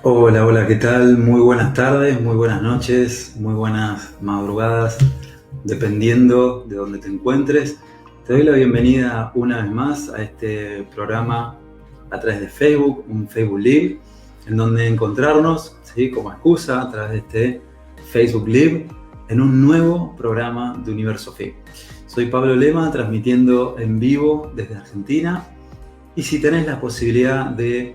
Hola, hola, ¿qué tal? Muy buenas tardes, muy buenas noches, muy buenas madrugadas, dependiendo de donde te encuentres. Te doy la bienvenida una vez más a este programa a través de Facebook, un Facebook Live, en donde encontrarnos, ¿sí?, como excusa a través de este Facebook Live en un nuevo programa de Universo FIB. Soy Pablo Lema, transmitiendo en vivo desde Argentina, y si tenés la posibilidad de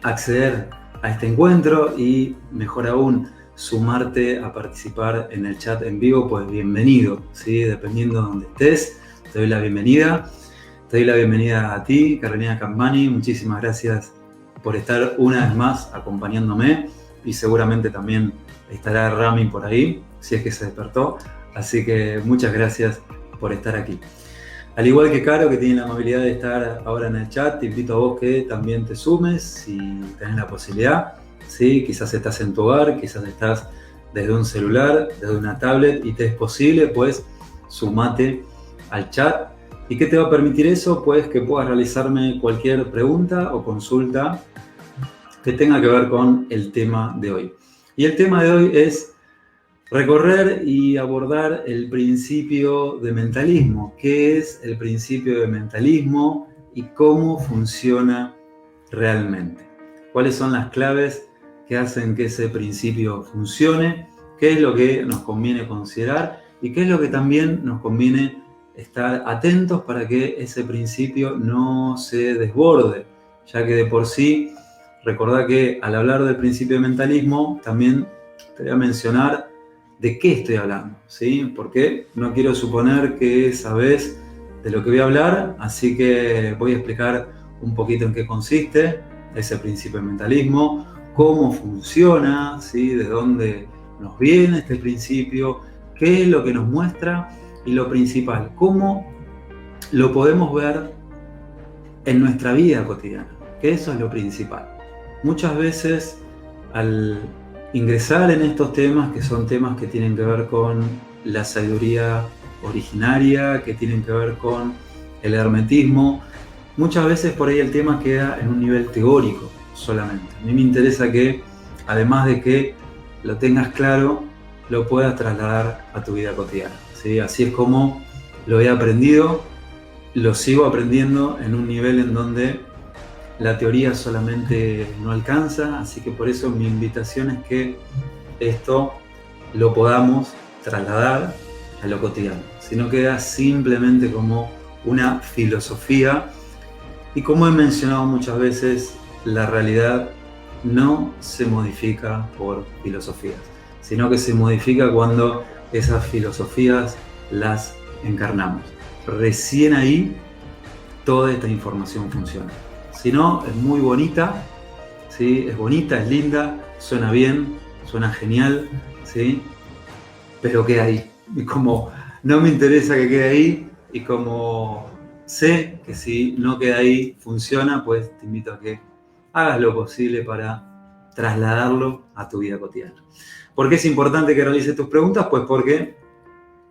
acceder a este encuentro y, mejor aún, sumarte a participar en el chat en vivo, pues bienvenido, ¿sí? Dependiendo de donde estés, te doy la bienvenida. Te doy la bienvenida a ti, Carolina Campani. Muchísimas gracias por estar una vez más acompañándome, y seguramente también estará Rami por ahí, si es que se despertó. Así que muchas gracias por estar aquí. Al igual que Caro, que tiene la amabilidad de estar ahora en el chat, te invito a vos que también te sumes si tenés la posibilidad, ¿sí? Quizás estás en tu hogar, quizás estás desde un celular, desde una tablet, y te es posible, pues sumate al chat. ¿Y qué te va a permitir eso? Pues que puedas realizarme cualquier pregunta o consulta que tenga que ver con el tema de hoy. Y el tema de hoy es recorrer y abordar el principio de mentalismo. ¿Qué es el principio de mentalismo y cómo funciona realmente? ¿Cuáles son las claves que hacen que ese principio funcione? ¿Qué es lo que nos conviene considerar? ¿Y qué es lo que también nos conviene estar atentos para que ese principio no se desborde? Ya que de por sí, recordá que al hablar del principio de mentalismo, también te voy a mencionar de qué estoy hablando, ¿sí? Porque no quiero suponer que sabés de lo que voy a hablar, así que voy a explicar un poquito en qué consiste ese principio de mentalismo, cómo funciona, ¿sí?, de dónde nos viene este principio, qué es lo que nos muestra, y lo principal, cómo lo podemos ver en nuestra vida cotidiana, que eso es lo principal. Muchas veces, al ingresar en estos temas, que son temas que tienen que ver con la sabiduría originaria, que tienen que ver con el hermetismo, muchas veces por ahí el tema queda en un nivel teórico solamente. A mí me interesa que, además de que lo tengas claro, lo puedas trasladar a tu vida cotidiana, ¿sí? Así es como lo he aprendido, lo sigo aprendiendo en un nivel en donde la teoría solamente no alcanza, así que por eso mi invitación es que esto lo podamos trasladar a lo cotidiano. Si no queda simplemente como una filosofía, y como he mencionado muchas veces, la realidad no se modifica por filosofías, sino que se modifica cuando esas filosofías las encarnamos. Recién ahí toda esta información funciona. Si no, es muy bonita, ¿sí? Es bonita, es linda, suena bien, suena genial, ¿sí? Pero queda ahí. Y como no me interesa que quede ahí, y como sé que si no queda ahí funciona, pues te invito a que hagas lo posible para trasladarlo a tu vida cotidiana. ¿Por qué es importante que realices tus preguntas? Pues porque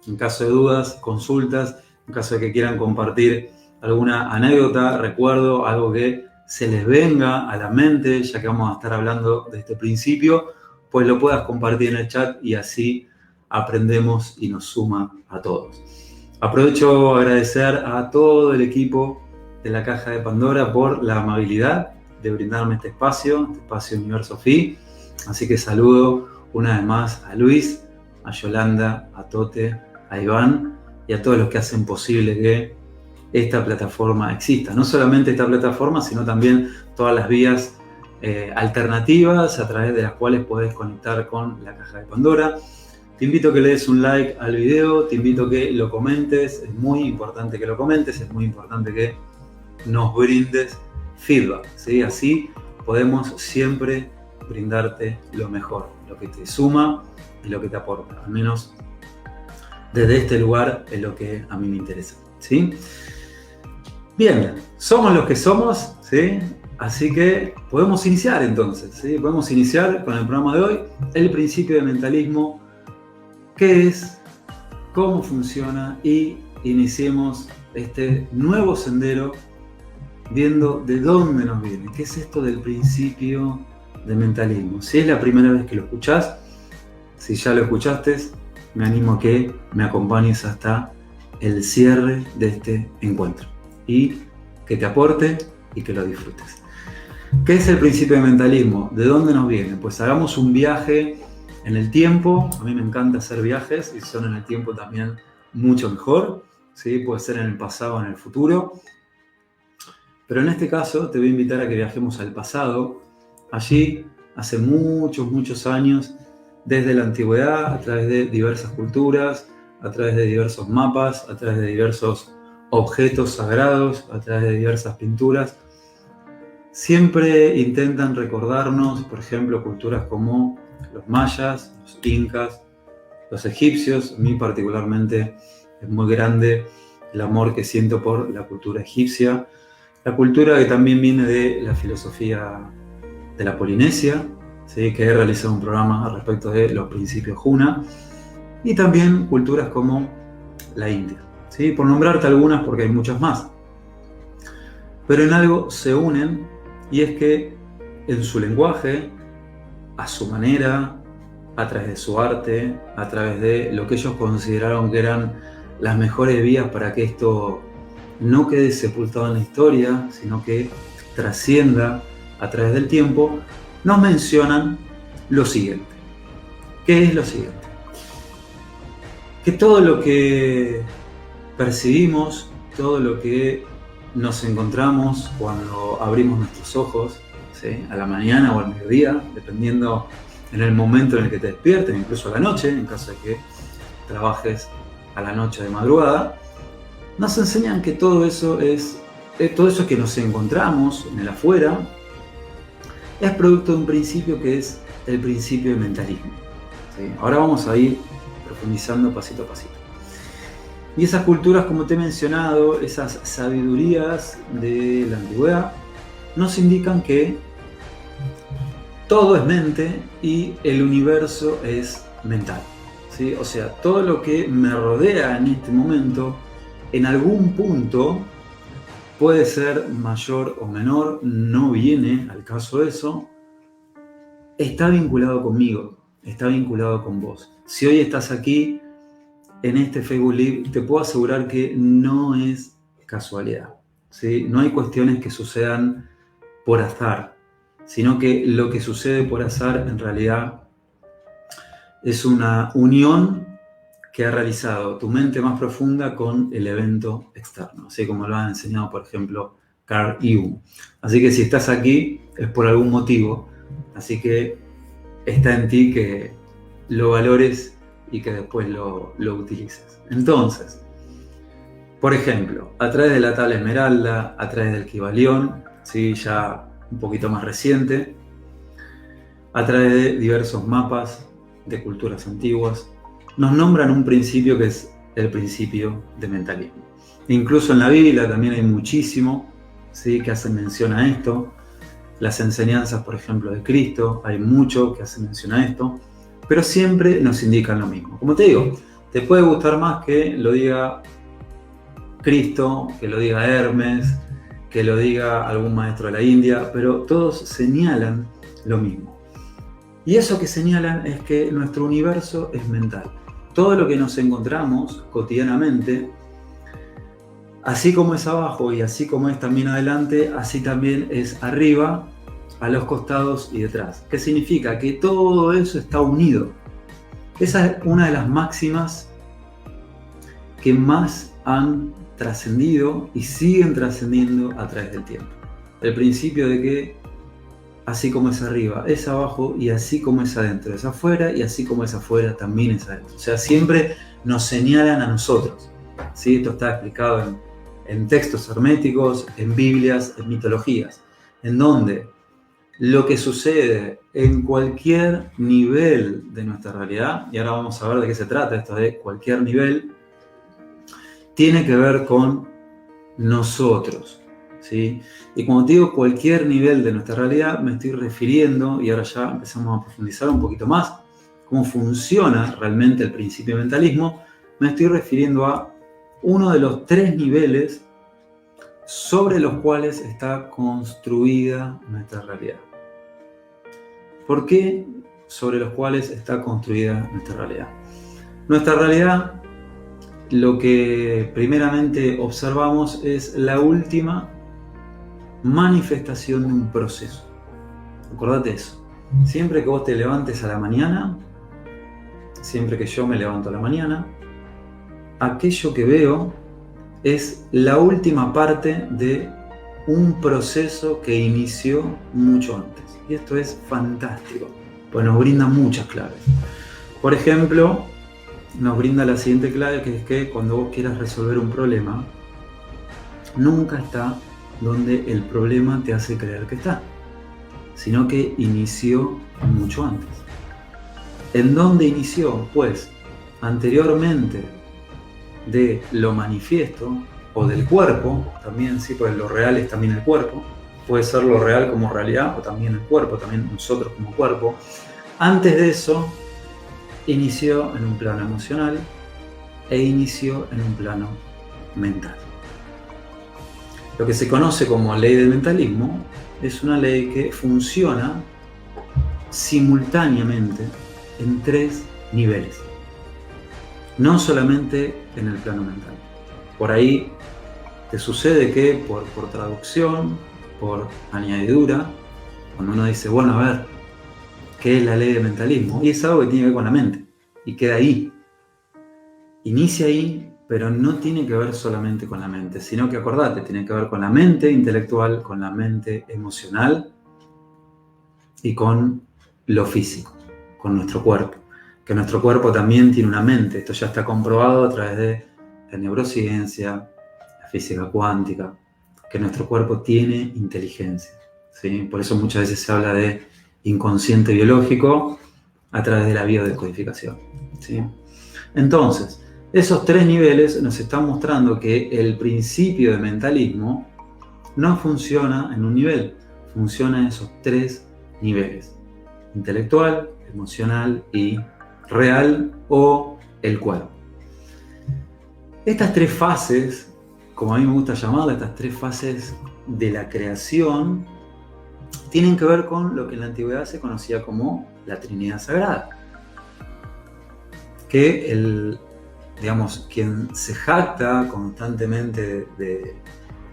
en caso de dudas, consultas, en caso de que quieran compartir alguna anécdota, recuerdo, algo que se les venga a la mente, ya que vamos a estar hablando de este principio, pues lo puedas compartir en el chat, y así aprendemos y nos suma a todos. Aprovecho a agradecer a todo el equipo de la Caja de Pandora por la amabilidad de brindarme este espacio Universo FI. Así que saludo una vez más a Luis, a Yolanda, a Tote, a Iván y a todos los que hacen posible que esta plataforma exista. No solamente esta plataforma, sino también todas las vías alternativas a través de las cuales podés conectar con la Caja de Pandora. Te invito a que le des un like al video, te invito a que lo comentes, es muy importante que lo comentes, es muy importante que nos brindes feedback, ¿sí? Así podemos siempre brindarte lo mejor, lo que te suma y lo que te aporta. Al menos desde este lugar es lo que a mí me interesa, ¿sí? Bien, somos los que somos, ¿sí? Así que podemos iniciar entonces, ¿sí? Podemos iniciar con el programa de hoy, el principio de mentalismo, qué es, cómo funciona, y iniciemos este nuevo sendero viendo de dónde nos viene. ¿Qué es esto del principio de mentalismo. Si es la primera vez que lo escuchás, si ya lo escuchaste, me animo a que me acompañes hasta el cierre de este encuentro y que te aporte y que lo disfrutes. ¿Qué es el principio de mentalismo? ¿De dónde nos viene? Pues hagamos un viaje en el tiempo. A mí me encanta hacer viajes y son en el tiempo también mucho mejor, ¿sí? Puede ser en el pasado o en el futuro. Pero en este caso te voy a invitar a que viajemos al pasado. Allí, hace muchos años, desde la antigüedad, a través de diversas culturas, a través de diversos mapas, a través de diversos objetos sagrados, a través de diversas pinturas, siempre intentan recordarnos, por ejemplo, culturas como los mayas, los incas, los egipcios. A mí particularmente es muy grande el amor que siento por la cultura egipcia, la cultura que también viene de la filosofía de la Polinesia, ¿sí? Que he realizado un programa al respecto de los principios Huna, y también culturas como la India, ¿sí? Por nombrarte algunas, porque hay muchas más. Pero en algo se unen, y es que en su lenguaje, a su manera, a través de su arte, a través de lo que ellos consideraron que eran las mejores vías para que esto no quede sepultado en la historia, sino que trascienda a través del tiempo, nos mencionan lo siguiente. ¿Qué es lo siguiente? Que todo lo que percibimos, todo lo que nos encontramos cuando abrimos nuestros ojos, ¿sí? A la mañana o al mediodía, dependiendo en el momento en el que te despiertes, incluso a la noche, en caso de que trabajes a la noche de madrugada, nos enseñan que todo eso que nos encontramos en el afuera es producto de un principio que es el principio de mentalismo, ¿sí? Ahora vamos a ir profundizando pasito a pasito. Y esas culturas, como te he mencionado, esas sabidurías de la antigüedad, nos indican que todo es mente y el universo es mental, ¿sí? O sea, todo lo que me rodea en este momento, en algún punto, puede ser mayor o menor, no viene al caso de eso, está vinculado conmigo, está vinculado con vos. Si hoy estás aquí en este Facebook Live, te puedo asegurar que no es casualidad, ¿sí? No hay cuestiones que sucedan por azar, sino que lo que sucede por azar en realidad es una unión que ha realizado tu mente más profunda con el evento externo, así como lo ha enseñado, por ejemplo, Carl Jung. Así que si estás aquí es por algún motivo, así que está en ti que lo valores y que después lo utilices. Entonces, por ejemplo, a través de la tabla esmeralda, a través del Kybalión, ¿sí? Ya un poquito más reciente, a través de diversos mapas de culturas antiguas, nos nombran un principio que es el principio de mentalismo. Incluso en la Biblia también hay muchísimo, ¿sí? Que hacen mención a esto. Las enseñanzas, por ejemplo, de Cristo, hay mucho que hace mención a esto, pero siempre nos indican lo mismo. Como te digo, te puede gustar más que lo diga Cristo, que lo diga Hermes, que lo diga algún maestro de la India, pero todos señalan lo mismo. Y eso que señalan es que nuestro universo es mental. Todo lo que nos encontramos cotidianamente, así como es abajo y así como es también adelante, así también es arriba, a los costados y detrás. ¿Qué significa? Que todo eso está unido. Esa es una de las máximas que más han trascendido y siguen trascendiendo a través del tiempo. El principio de que así como es arriba es abajo y así como es adentro es afuera y así como es afuera también es adentro. O sea, siempre nos señalan a nosotros, ¿sí? Esto está explicado en textos herméticos, en Biblias, en mitologías, en donde lo que sucede en cualquier nivel de nuestra realidad, y ahora vamos a ver de qué se trata esto de cualquier nivel, tiene que ver con nosotros, ¿sí? Y cuando te digo cualquier nivel de nuestra realidad, me estoy refiriendo, y ahora ya empezamos a profundizar un poquito más, cómo funciona realmente el principio de mentalismo, me estoy refiriendo a uno de los 3 niveles sobre los cuales está construida nuestra realidad. ¿Por qué? Sobre los cuales está construida nuestra realidad. Nuestra realidad, lo que primeramente observamos es la última manifestación de un proceso. Acordate eso. Siempre que vos te levantes a la mañana, siempre que yo me levanto a la mañana, aquello que veo es la última parte de un proceso que inició mucho antes. Y esto es fantástico, pues nos brinda muchas claves. Por ejemplo, nos brinda la siguiente clave, que es que cuando vos quieras resolver un problema, nunca está donde el problema te hace creer que está, sino que inició mucho antes. ¿En dónde inició? Pues anteriormente de lo manifiesto o del cuerpo, también sí, pues lo real es también el cuerpo, puede ser lo real como realidad o también el cuerpo, también nosotros como cuerpo. Antes de eso, inició en un plano emocional e inició en un plano mental. Lo que se conoce como ley del mentalismo es una ley que funciona simultáneamente en 3 niveles, no solamente en el plano mental. Por ahí te sucede que por traducción, por añadidura, cuando uno dice, bueno, a ver, ¿qué es la ley del mentalismo? Y es algo que tiene que ver con la mente, y queda ahí. Inicia ahí, pero no tiene que ver solamente con la mente, sino que acordate, tiene que ver con la mente intelectual, con la mente emocional y con lo físico, con nuestro cuerpo. Que nuestro cuerpo también tiene una mente. Esto ya está comprobado a través de la neurociencia, la física cuántica, que nuestro cuerpo tiene inteligencia, ¿sí? Por eso muchas veces se habla de inconsciente biológico a través de la biodescodificación, ¿sí? Entonces, esos 3 niveles nos están mostrando que el principio de mentalismo no funciona en un nivel, funciona en esos 3 niveles: intelectual, emocional y real o el cuerpo. Estas 3 fases, como a mí me gusta llamarlas, estas 3 fases de la creación, tienen que ver con lo que en la antigüedad se conocía como la Trinidad Sagrada. Que quien se jacta constantemente de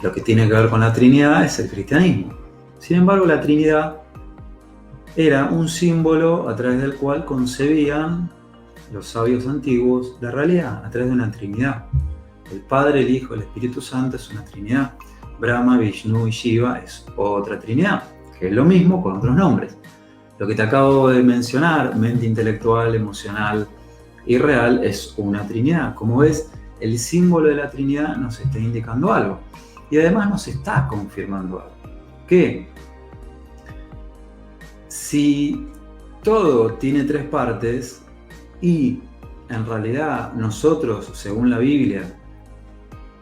lo que tiene que ver con la Trinidad es el cristianismo. Sin embargo, la Trinidad era un símbolo a través del cual concebían los sabios antiguos la realidad, a través de una Trinidad. El Padre, el Hijo, el Espíritu Santo es una Trinidad. Brahma, Vishnu y Shiva es otra Trinidad, que es lo mismo con otros nombres. Lo que te acabo de mencionar, mente intelectual, emocional y real, es una Trinidad. Como ves, el símbolo de la Trinidad nos está indicando algo. Y además nos está confirmando algo. Que si todo tiene 3 partes y en realidad nosotros, según la Biblia,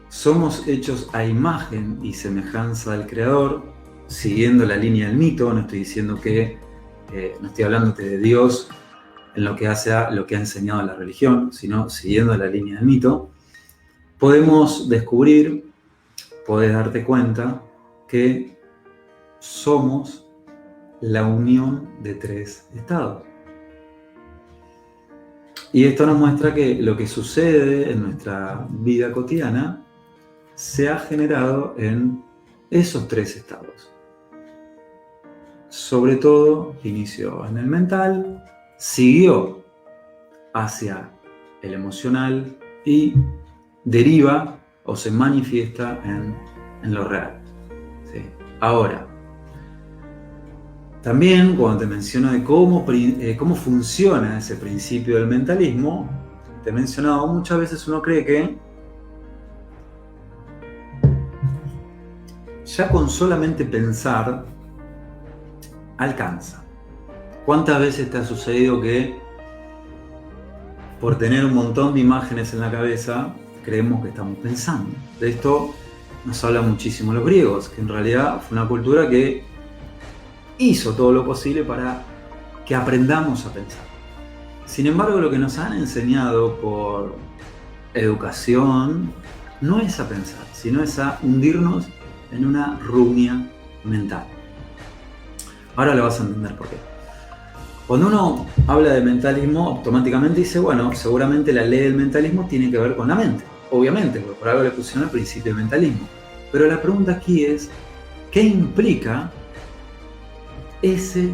somos hechos a imagen y semejanza del Creador, siguiendo la línea del mito, no estoy diciendo que, no estoy hablándote de Dios en lo que hace a lo que ha enseñado la religión, sino siguiendo la línea del mito, podemos descubrir, podés darte cuenta que somos la unión de 3 estados. Y esto nos muestra que lo que sucede en nuestra vida cotidiana se ha generado en esos 3 estados. Sobre todo, inició en el mental, siguió hacia el emocional y deriva o se manifiesta en lo real. ¿Sí? Ahora, también cuando te menciono de cómo funciona ese principio del mentalismo, te he mencionado muchas veces uno cree que ya con solamente pensar alcanza. ¿Cuántas veces te ha sucedido que por tener un montón de imágenes en la cabeza creemos que estamos pensando? De esto nos hablan muchísimo los griegos, que en realidad fue una cultura que hizo todo lo posible para que aprendamos a pensar. Sin embargo, lo que nos han enseñado por educación no es a pensar, sino es a hundirnos en una rumia mental. Ahora lo vas a entender por qué. Cuando uno habla de mentalismo, automáticamente dice, bueno, seguramente la ley del mentalismo tiene que ver con la mente. Obviamente, porque por algo le pusieron el principio de mentalismo. Pero la pregunta aquí es, ¿qué implica ese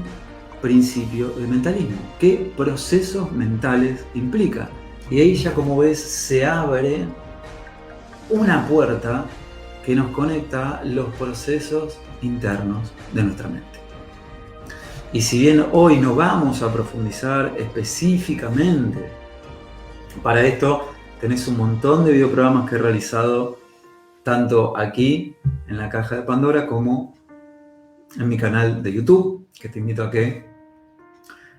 principio de mentalismo? ¿Qué procesos mentales implica? Y ahí ya, como ves, se abre una puerta que nos conecta los procesos internos de nuestra mente. Y si bien hoy no vamos a profundizar específicamente para esto, tenés un montón de videoprogramas que he realizado tanto aquí en la caja de Pandora como en mi canal de YouTube, que te invito a que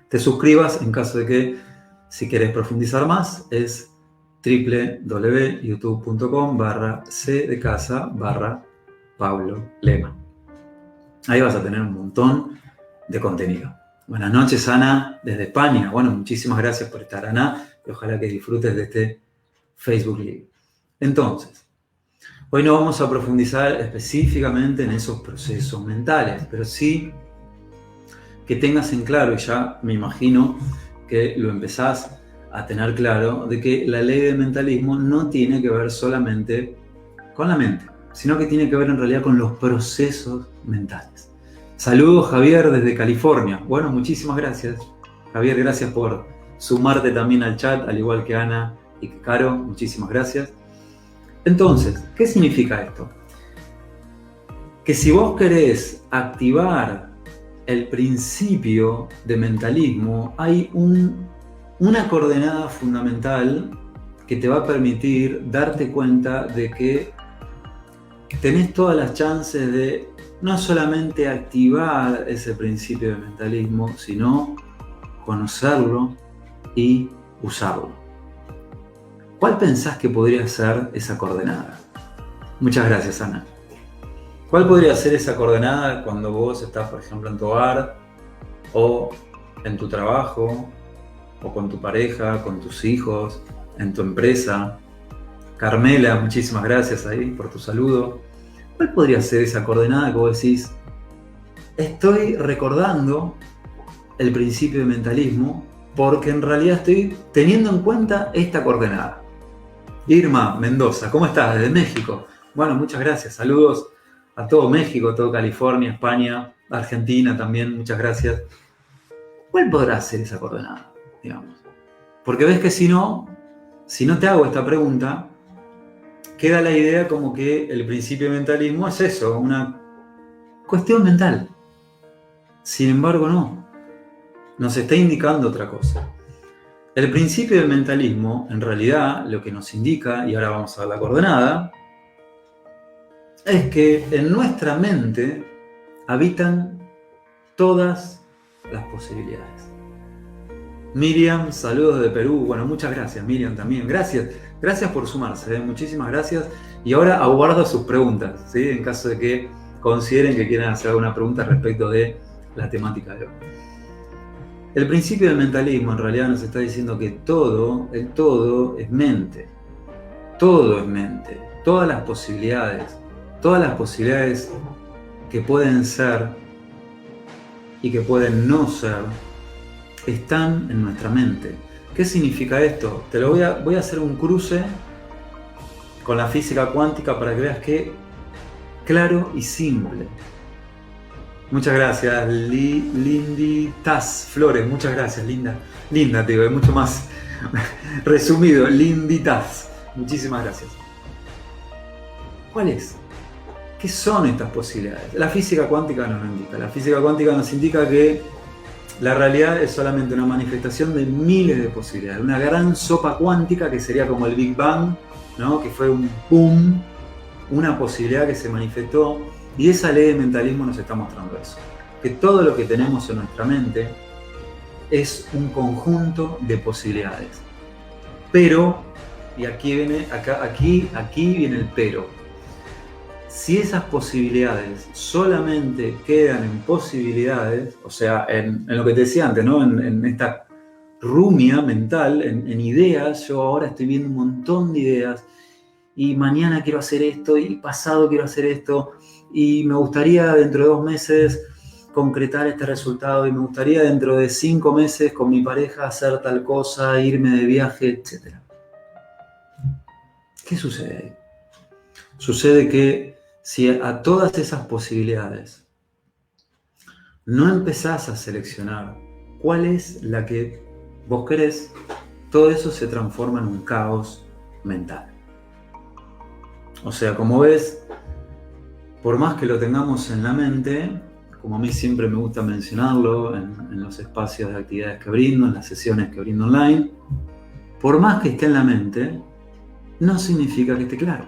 te suscribas en caso de que, si quieres profundizar más, es www.youtube.com/c de casa/Pablo Lema. Ahí vas a tener un montón de contenido. Buenas noches, Ana, desde España. Bueno, muchísimas gracias por estar, Ana, y ojalá que disfrutes de este Facebook Live. Entonces, hoy no vamos a profundizar específicamente en esos procesos mentales, pero sí que tengas en claro, y ya me imagino que lo empezás a tener claro, de que la ley del mentalismo no tiene que ver solamente con la mente, sino que tiene que ver en realidad con los procesos mentales. Saludos, Javier, desde California. Bueno, muchísimas gracias. Javier, gracias por sumarte también al chat, al igual que Ana y que Caro. Muchísimas gracias. Entonces, ¿qué significa esto? Que si vos querés activar el principio de mentalismo, hay una coordenada fundamental que te va a permitir darte cuenta de que tenés todas las chances de no solamente activar ese principio de mentalismo, sino conocerlo y usarlo. ¿Cuál pensás que podría ser esa coordenada? Muchas gracias, Ana. ¿Cuál podría ser esa coordenada cuando vos estás, por ejemplo, en tu hogar, o en tu trabajo, o con tu pareja, con tus hijos, en tu empresa? Carmela, muchísimas gracias ahí por tu saludo. ¿Cuál podría ser esa coordenada que vos decís, estoy recordando el principio de mentalismo porque en realidad estoy teniendo en cuenta esta coordenada? Irma Mendoza, ¿cómo estás? Desde México. Bueno, muchas gracias. Saludos a todo México, a todo California, España, Argentina también. Muchas gracias. ¿Cuál podrá ser esa coordenada? Digamos. Porque ves que si no te hago esta pregunta, queda la idea como que el principio de mentalismo es eso, una cuestión mental. Sin embargo, no. Nos está indicando otra cosa. El principio del mentalismo, en realidad, lo que nos indica, y ahora vamos a ver la coordenada, es que en nuestra mente habitan todas las posibilidades. Miriam, saludos de Perú. Bueno, muchas gracias, Miriam, también. Gracias por sumarse, muchísimas gracias. Y ahora aguardo sus preguntas, ¿sí? En caso de que consideren que quieran hacer alguna pregunta respecto de la temática de hoy. El principio del mentalismo en realidad nos está diciendo que el todo es mente. Todo es mente. Todas las posibilidades que pueden ser y que pueden no ser, están en nuestra mente. ¿Qué significa esto? Te lo voy a hacer un cruce con la física cuántica para que veas que claro y simple. Muchas gracias, Lindy Taz Flores. Muchas gracias, Linda. Linda, te digo, es mucho más resumido. Lindy Taz. Muchísimas gracias. ¿Cuál es? ¿Qué son estas posibilidades? La física cuántica nos lo indica. La física cuántica nos indica que la realidad es solamente una manifestación de miles de posibilidades. Una gran sopa cuántica que sería como el Big Bang, ¿no? Que fue un boom, una posibilidad que se manifestó. Y esa ley de mentalismo nos está mostrando eso. Que todo lo que tenemos en nuestra mente es un conjunto de posibilidades. Pero, y aquí viene el pero. Si esas posibilidades solamente quedan en posibilidades, o sea, en lo que te decía antes, ¿no? En esta rumia mental, en ideas, yo ahora estoy viendo un montón de ideas, y mañana quiero hacer esto, y pasado quiero hacer esto, y me gustaría dentro de 2 meses concretar este resultado y me gustaría dentro de 5 meses con mi pareja hacer tal cosa, irme de viaje, etc. ¿Qué sucede ahí? Sucede que si a todas esas posibilidades no empezás a seleccionar cuál es la que vos querés, todo eso se transforma en un caos mental. O sea, como ves, por más que lo tengamos en la mente, como a mí siempre me gusta mencionarlo en los espacios de actividades que brindo, en las sesiones que brindo online, por más que esté en la mente, no significa que esté claro.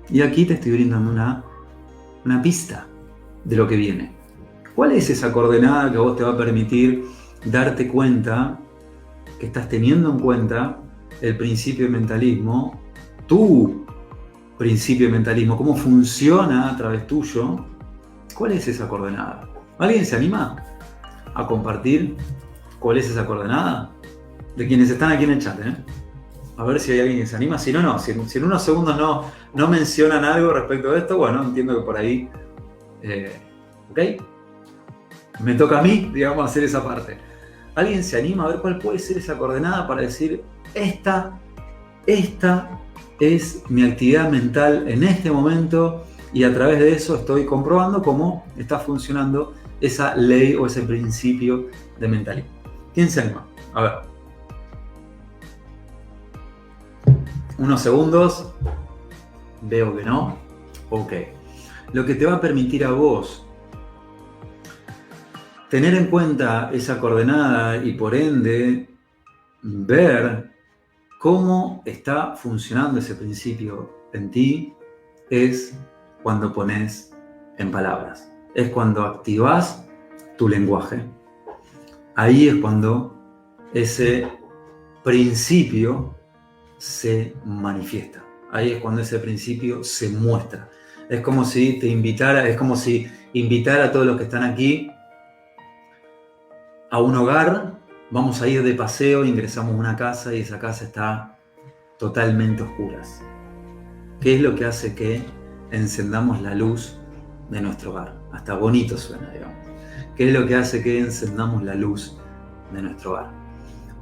Y aquí te estoy brindando una pista de lo que viene. ¿Cuál es esa coordenada que a vos te va a permitir darte cuenta que estás teniendo en cuenta el principio de mentalismo, tu principio de mentalismo, cómo funciona a través tuyo? ¿Cuál es esa coordenada? ¿Alguien se anima a compartir cuál es esa coordenada? De quienes están aquí en el chat, ¿eh? A ver si hay alguien que se anima. Si no, si en unos segundos no mencionan algo respecto a esto, bueno, entiendo que por ahí, ¿ok? Me toca a mí, digamos, hacer esa parte. ¿Alguien se anima a ver cuál puede ser esa coordenada para decir, esta es mi actividad mental en este momento y a través de eso estoy comprobando cómo está funcionando esa ley o ese principio de mentalismo? ¿Quién se anima? A ver. Unos segundos. Veo que no. Ok. Lo que te va a permitir a vos tener en cuenta esa coordenada y por ende ver cómo está funcionando ese principio en ti es cuando pones en palabras. Es cuando activas tu lenguaje. Ahí es cuando ese principio se manifiesta. Ahí es cuando ese principio se muestra. Es como si te invitara, es como si invitara a todos los que están aquí a un hogar. Vamos a ir de paseo, ingresamos a una casa y esa casa está totalmente a oscuras. ¿Qué es lo que hace que encendamos la luz de nuestro hogar? Hasta bonito suena, digamos. ¿Qué es lo que hace que encendamos la luz de nuestro hogar?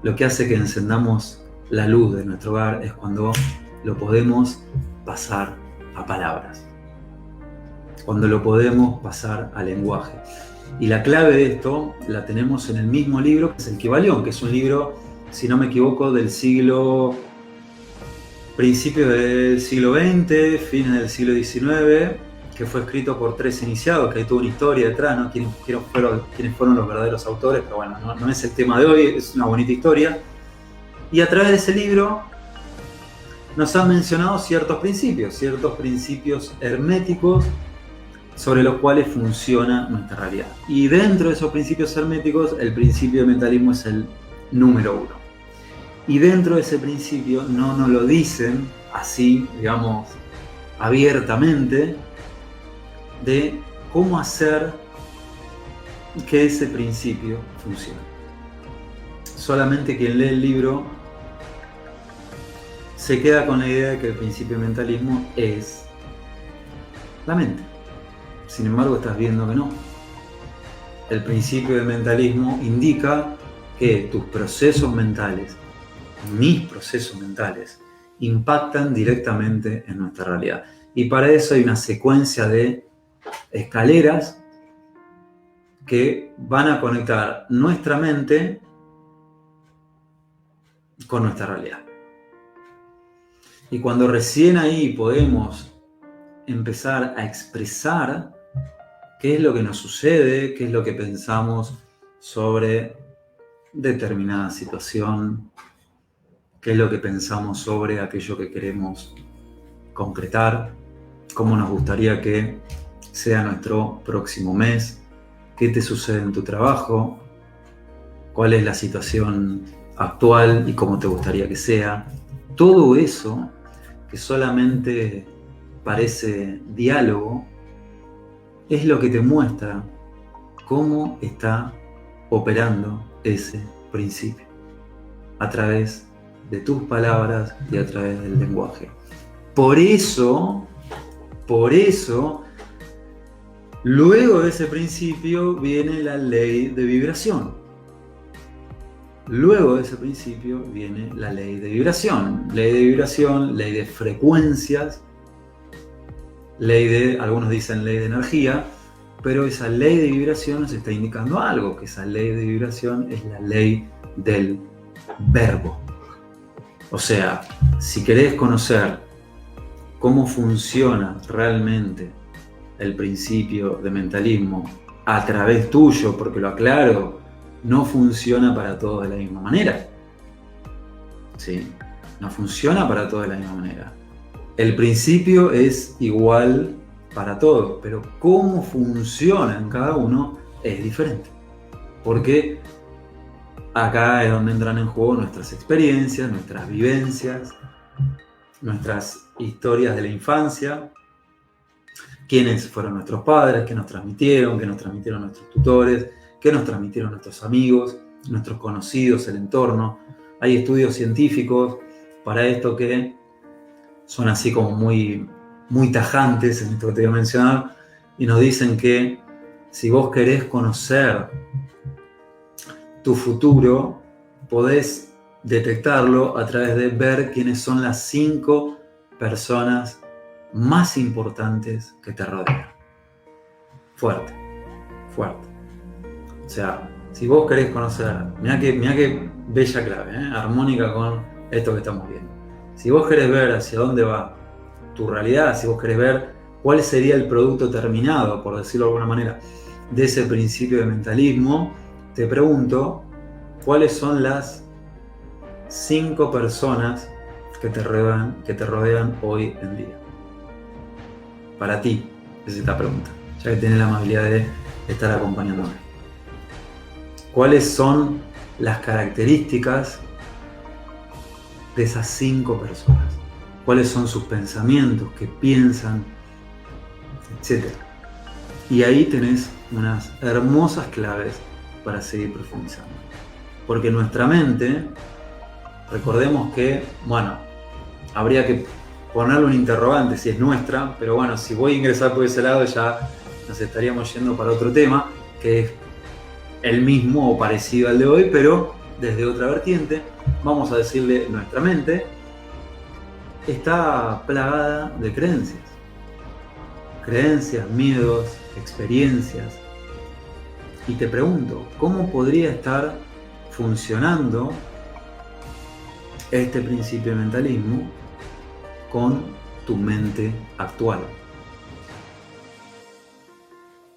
Lo que hace que encendamos la luz de nuestro hogar es cuando lo podemos pasar a palabras, cuando lo podemos pasar al lenguaje. Y la clave de esto la tenemos en el mismo libro, que es el Kybalión, que es un libro, si no me equivoco, principios del siglo XX, fines del siglo XIX, que fue escrito por 3 iniciados, que hay toda una historia detrás, ¿no? ¿Quiénes fueron los verdaderos autores? Pero bueno, no es el tema de hoy, es una bonita historia. Y a través de ese libro nos han mencionado ciertos principios herméticos sobre los cuales funciona nuestra realidad. Y dentro de esos principios herméticos, el principio de mentalismo es el número 1. Y dentro de ese principio no nos lo dicen así, digamos, abiertamente, de cómo hacer que ese principio funcione. Solamente quien lee el libro se queda con la idea de que el principio de mentalismo es la mente. Sin embargo, estás viendo que no. El principio de mentalismo indica que tus procesos mentales, mis procesos mentales, impactan directamente en nuestra realidad. Y para eso hay una secuencia de escaleras que van a conectar nuestra mente con nuestra realidad. Y cuando recién ahí podemos empezar a expresar qué es lo que nos sucede, qué es lo que pensamos sobre determinada situación, qué es lo que pensamos sobre aquello que queremos concretar, cómo nos gustaría que sea nuestro próximo mes, qué te sucede en tu trabajo, cuál es la situación actual y cómo te gustaría que sea. Todo eso que solamente parece diálogo es lo que te muestra cómo está operando ese principio a través de tus palabras y a través del lenguaje. Por eso Luego de ese principio viene la ley de vibración. Luego de ese principio viene la ley de vibración. Ley de vibración, ley de frecuencias, ley de, algunos dicen ley de energía, pero esa ley de vibración nos está indicando algo, que esa ley de vibración es la ley del verbo. O sea, si querés conocer cómo funciona realmente el principio de mentalismo a través tuyo, porque lo aclaro, no funciona para todos de la misma manera. ¿Sí? No funciona para todos de la misma manera. El principio es igual para todos, pero cómo funciona en cada uno es diferente. Porque acá es donde entran en juego nuestras experiencias, nuestras vivencias, nuestras historias de la infancia, quiénes fueron nuestros padres, qué nos transmitieron nuestros tutores, qué nos transmitieron nuestros amigos, nuestros conocidos, el entorno. Hay estudios científicos para esto que son así como muy, muy tajantes en esto que te voy a mencionar, y nos dicen que si vos querés conocer tu futuro, podés detectarlo a través de ver quiénes son las 5 personas más importantes que te rodean. Fuerte, fuerte. O sea, si vos querés conocer, mirá que bella clave, armónica con esto que estamos viendo. Si vos querés ver hacia dónde va tu realidad, si vos querés ver cuál sería el producto terminado, por decirlo de alguna manera, de ese principio de mentalismo, te pregunto, ¿cuáles son las 5 personas que te rodean hoy en día? Para ti, es esta pregunta, ya que tenés la amabilidad de estar acompañándome. ¿Cuáles son las características de esas 5 personas? ¿Cuáles son sus pensamientos, qué piensan, etcétera? Y ahí tenés unas hermosas claves para seguir profundizando. Porque nuestra mente, recordemos que, bueno, habría que ponerle un interrogante si es nuestra, pero bueno, si voy a ingresar por ese lado ya nos estaríamos yendo para otro tema, que es el mismo o parecido al de hoy, pero desde otra vertiente. Vamos a decirle, nuestra mente está plagada de creencias. Creencias, miedos, experiencias. Y te pregunto, ¿cómo podría estar funcionando este principio de mentalismo con tu mente actual?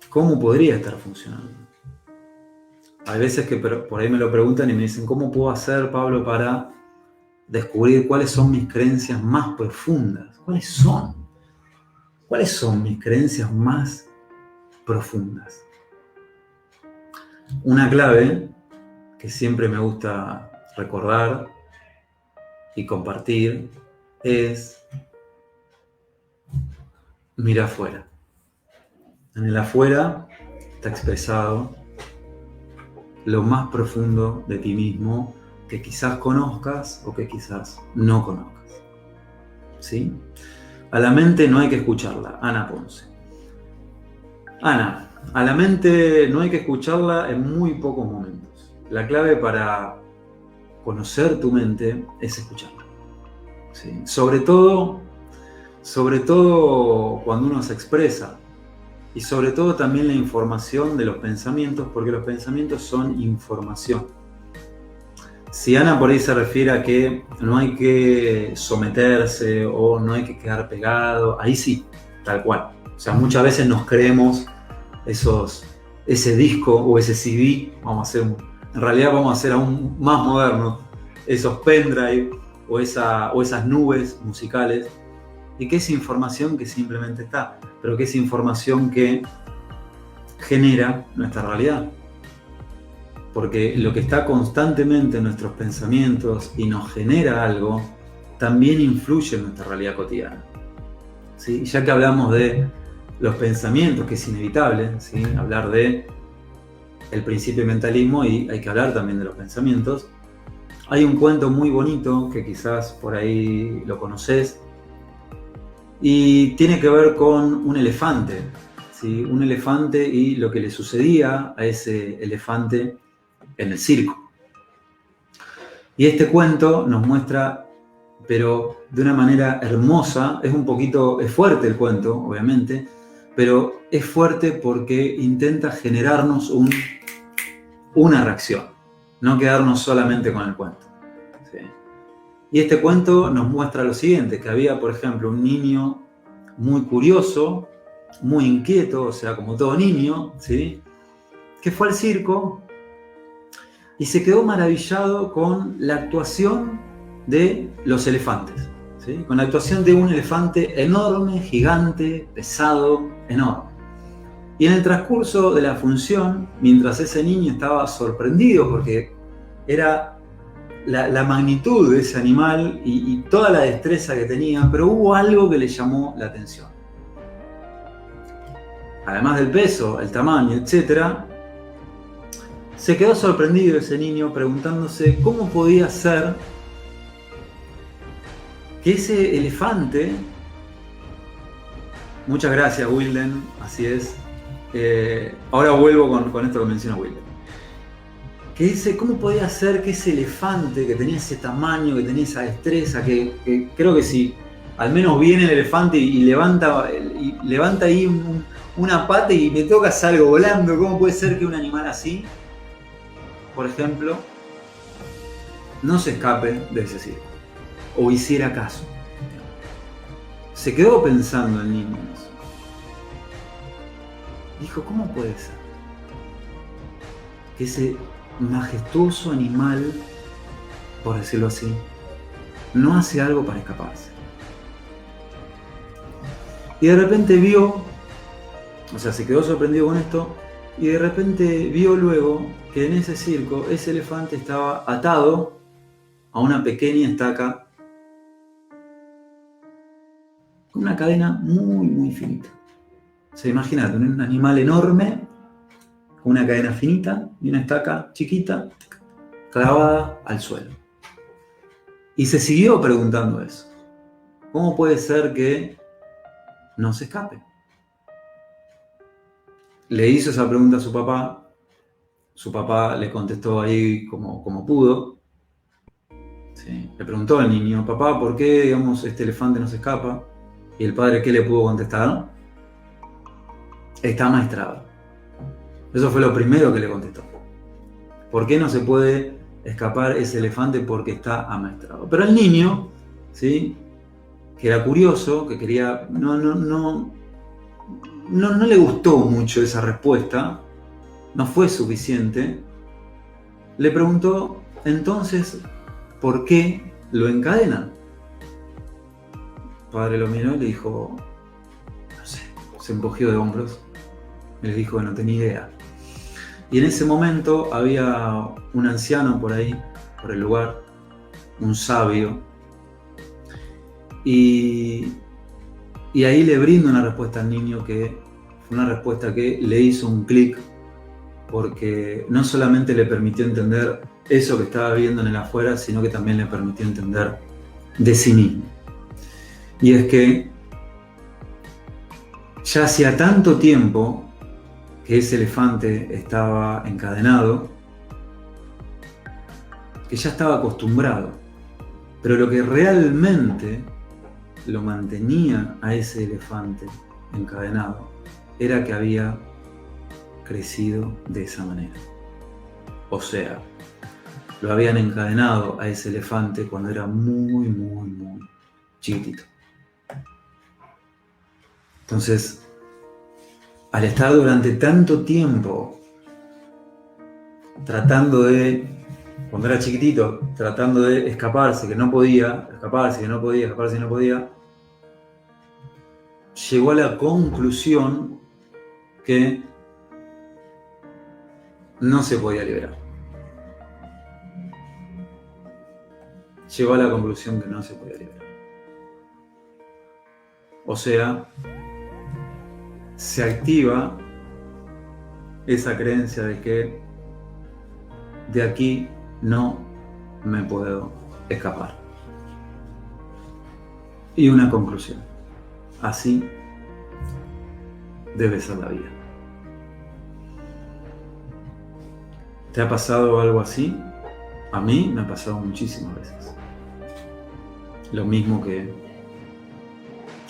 ¿Cómo podría estar funcionando? Hay veces que por ahí me lo preguntan y me dicen, ¿cómo puedo hacer, Pablo, para descubrir cuáles son mis creencias más profundas? ¿Cuáles son? ¿Cuáles son mis creencias más profundas? Una clave que siempre me gusta recordar y compartir es mira afuera. En el afuera está expresado lo más profundo de ti mismo que quizás conozcas o que quizás no conozcas. ¿Sí? A la mente no hay que escucharla. Ana Ponce. Ana, a la mente no hay que escucharla en muy pocos momentos. La clave para conocer tu mente es escucharla. ¿Sí? Sobre todo cuando uno se expresa. Y sobre todo también la información de los pensamientos, porque los pensamientos son información. Si Ana por ahí se refiere a que no hay que someterse o no hay que quedar pegado, ahí sí, tal cual. O sea, muchas veces nos creemos ese disco o ese CD, en realidad vamos a hacer aún más modernos, esos pendrive o esas nubes musicales, y que es información que simplemente está, pero que es información que genera nuestra realidad. Porque lo que está constantemente en nuestros pensamientos y nos genera algo, también influye en nuestra realidad cotidiana. ¿Sí? Ya que hablamos de los pensamientos, que es inevitable, ¿sí? Hablar de el principio de mentalismo, y hay que hablar también de los pensamientos. Hay un cuento muy bonito que quizás por ahí lo conocés, y tiene que ver con un elefante, ¿sí? Un elefante y lo que le sucedía a ese elefante en el circo. Y este cuento nos muestra, pero de una manera hermosa, es fuerte el cuento, obviamente, pero es fuerte porque intenta generarnos una reacción, no quedarnos solamente con el cuento. ¿Sí? Y este cuento nos muestra lo siguiente, que había, por ejemplo, un niño muy curioso, muy inquieto, o sea, como todo niño, ¿sí? Que fue al circo y se quedó maravillado con la actuación de los elefantes, ¿sí? Con la actuación de un elefante enorme, gigante, pesado, enorme. Y en el transcurso de la función, mientras ese niño estaba sorprendido porque era la magnitud de ese animal y toda la destreza que tenía, pero hubo algo que le llamó la atención. Además del peso, el tamaño, etc., se quedó sorprendido ese niño preguntándose cómo podía ser que ese elefante... Muchas gracias, Wilden, así es. Ahora vuelvo con esto que menciona Wilden. ¿Cómo podía ser que ese elefante que tenía ese tamaño, que tenía esa destreza, que creo que si al menos viene el elefante y levanta ahí una pata y me toca salgo volando, ¿cómo puede ser que un animal así, por ejemplo, no se escape de ese circo? O hiciera caso. Se quedó pensando el niño en eso. Dijo, ¿cómo puede ser que ese majestuoso animal, por decirlo así, no hace algo para escaparse? Y de repente se quedó sorprendido con esto, y de repente vio luego que en ese circo ese elefante estaba atado a una pequeña estaca con una cadena muy, muy finita. O sea, imagínate, un animal enorme con una cadena finita y una estaca chiquita clavada al suelo. Y se siguió preguntando eso. ¿Cómo puede ser que no se escape? Le hizo esa pregunta a su papá. Su papá le contestó ahí como pudo. ¿Sí? Le preguntó al niño, papá, ¿por qué, digamos, este elefante no se escapa? Y el padre, ¿qué le pudo contestar? Está amaestrado. Eso fue lo primero que le contestó. ¿Por qué no se puede escapar ese elefante? Porque está amaestrado. Pero el niño, ¿sí?, que era curioso, que quería, no le gustó mucho esa respuesta, no fue suficiente, le preguntó, entonces, ¿por qué lo encadenan? El padre lo miró y le dijo, no sé, se encogió de hombros y le dijo que no tenía idea. Y en ese momento había un anciano por ahí, por el lugar, un sabio, y ahí le brinda una respuesta al niño que fue una respuesta que le hizo un clic, porque no solamente le permitió entender eso que estaba viendo en el afuera, sino que también le permitió entender de sí mismo. Y es que ya hacía tanto tiempo que ese elefante estaba encadenado, que ya estaba acostumbrado. Pero lo que realmente lo mantenía a ese elefante encadenado era que había crecido de esa manera. O sea, lo habían encadenado a ese elefante cuando era muy, muy, muy chiquitito. Entonces, al estar durante tanto tiempo cuando era chiquitito, tratando de escaparse, que no podía, llegó a la conclusión que no se podía liberar. Llegó a la conclusión que no se podía liberar. O sea, se activa esa creencia de que de aquí no me puedo escapar. Y una conclusión. Así debe ser la vida. ¿Te ha pasado algo así? A mí me ha pasado muchísimas veces. Lo mismo que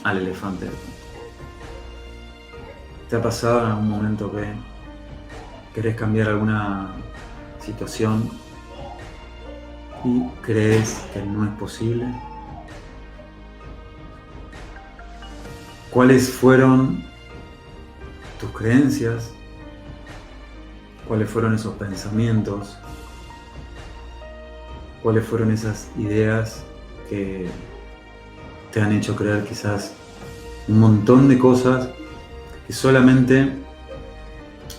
al elefante. ¿Te ha pasado en algún momento que querés cambiar alguna situación y crees que no es posible? ¿Cuáles fueron tus creencias? ¿Cuáles fueron esos pensamientos? ¿Cuáles fueron esas ideas que te han hecho creer quizás un montón de cosas que solamente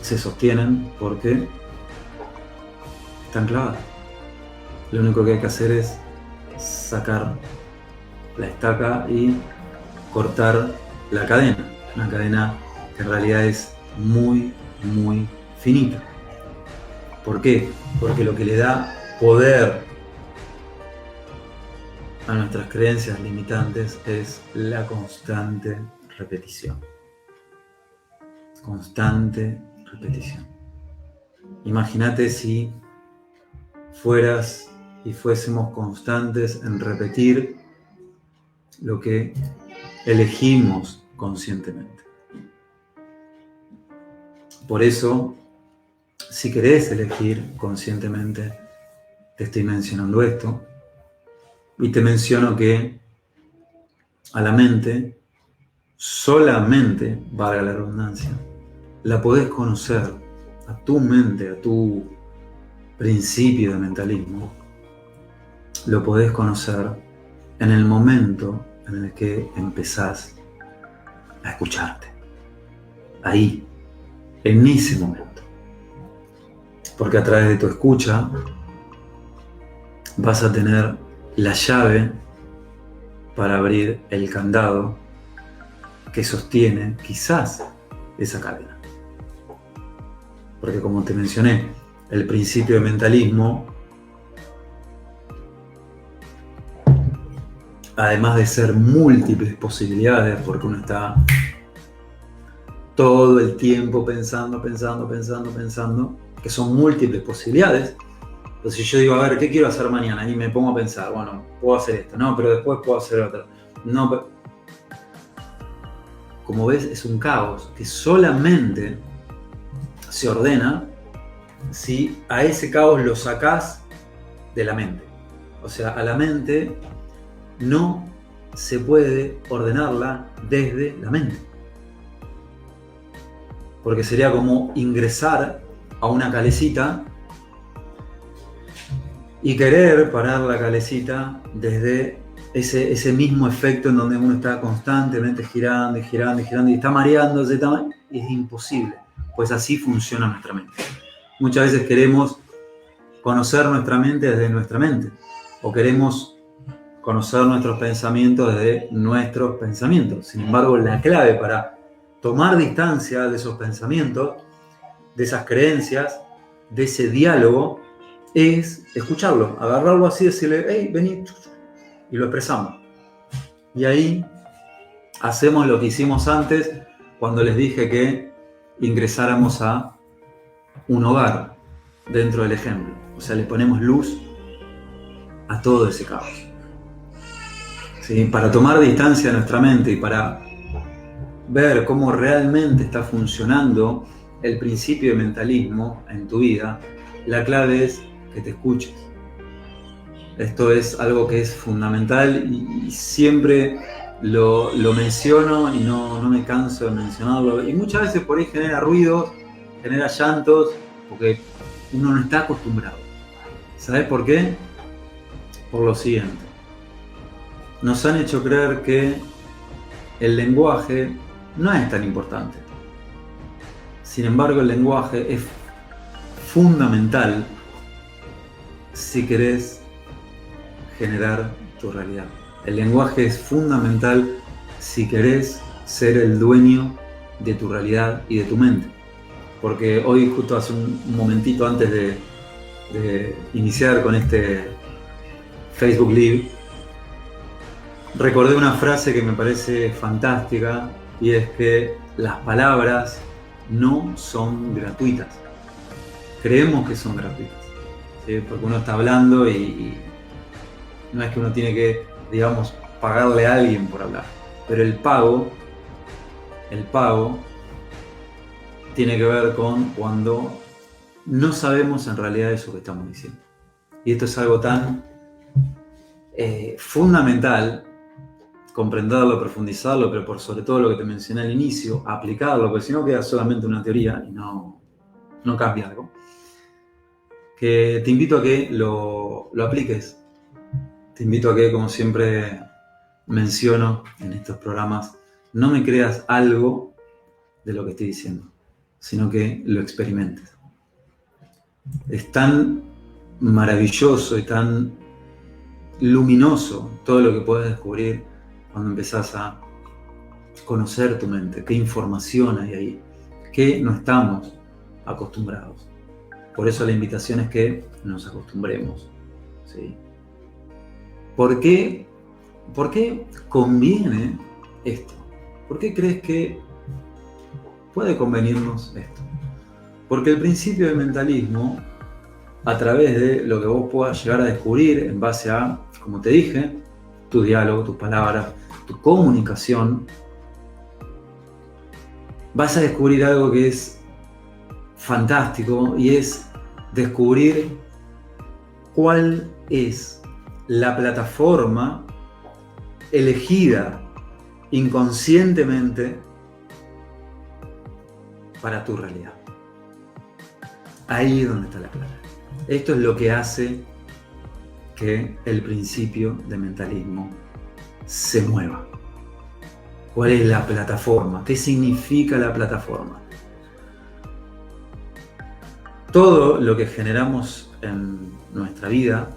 se sostienen porque están clavadas? Lo único que hay que hacer es sacar la estaca y cortar la cadena. Una cadena que en realidad es muy, muy finita. ¿Por qué? Porque lo que le da poder a nuestras creencias limitantes es la constante repetición. Constante repetición. Imagínate si fueras y fuésemos constantes en repetir lo que elegimos conscientemente. Por eso, si querés elegir conscientemente, te estoy mencionando esto y te menciono que a la mente, solamente, valga la redundancia, la podés conocer, a tu mente, a tu principio de mentalismo, lo podés conocer en el momento en el que empezás a escucharte. Ahí, en ese momento. Porque a través de tu escucha vas a tener la llave para abrir el candado que sostiene quizás esa cadena. Porque como te mencioné, el principio de mentalismo, además de ser múltiples posibilidades, porque uno está todo el tiempo pensando, que son múltiples posibilidades. Entonces si yo digo, a ver, ¿qué quiero hacer mañana? Y me pongo a pensar, bueno, puedo hacer esto, no, pero después puedo hacer otra. No, pero... Como ves, es un caos que solamente se ordena si a ese caos lo sacás de la mente. O sea, a la mente no se puede ordenarla desde la mente. Porque sería como ingresar a una calecita y querer parar la calecita desde ese mismo efecto en donde uno está constantemente girando y está mareándose, y es imposible, pues así funciona nuestra mente. Muchas veces queremos conocer nuestra mente desde nuestra mente, o queremos conocer nuestros pensamientos desde nuestros pensamientos. Sin embargo, la clave para tomar distancia de esos pensamientos, de esas creencias, de ese diálogo, es escucharlo, agarrarlo así y decirle, hey, vení, y lo expresamos. Y ahí hacemos lo que hicimos antes cuando les dije que ingresáramos a un hogar dentro del ejemplo. O sea, le ponemos luz a todo ese caos. ¿Sí? Para tomar distancia de nuestra mente y para ver cómo realmente está funcionando el principio de mentalismo en tu vida, la clave es que te escuches. Esto es algo que es fundamental y siempre lo menciono y no me canso de mencionarlo. Y muchas veces por ahí genera ruidos, genera llantos, porque uno no está acostumbrado. ¿Sabes por qué? Por lo siguiente. Nos han hecho creer que el lenguaje no es tan importante. Sin embargo, el lenguaje es fundamental si querés generar tu realidad. El lenguaje es fundamental si querés ser el dueño de tu realidad y de tu mente. Porque hoy, justo hace un momentito antes de iniciar con este Facebook Live, recordé una frase que me parece fantástica y es que las palabras no son gratuitas. Creemos que son gratuitas, ¿sí? Porque uno está hablando y no es que uno tiene que, digamos, pagarle a alguien por hablar, pero el pago tiene que ver con cuando no sabemos en realidad eso que estamos diciendo. Y esto es algo tan fundamental, comprenderlo, profundizarlo, pero por sobre todo lo que te mencioné al inicio, aplicarlo, porque si no queda solamente una teoría y no cambia algo. Que te invito a que lo apliques. Te invito a que, como siempre menciono en estos programas, no me creas algo de lo que estoy diciendo, sino que lo experimentes. Es tan maravilloso y tan luminoso todo lo que puedes descubrir cuando empezás a conocer tu mente, qué información hay ahí, qué no estamos acostumbrados. Por eso la invitación es que nos acostumbremos, ¿sí? ¿Por qué conviene esto? ¿Por qué crees que puede convenirnos esto? Porque el principio del mentalismo, a través de lo que vos puedas llegar a descubrir en base a, como te dije, tu diálogo, tus palabras, tu comunicación, vas a descubrir algo que es fantástico y es descubrir cuál es la plataforma elegida inconscientemente para tu realidad. Ahí es donde está la clave. Esto es lo que hace que el principio de mentalismo se mueva. ¿Cuál es la plataforma? ¿Qué significa la plataforma? Todo lo que generamos en nuestra vida,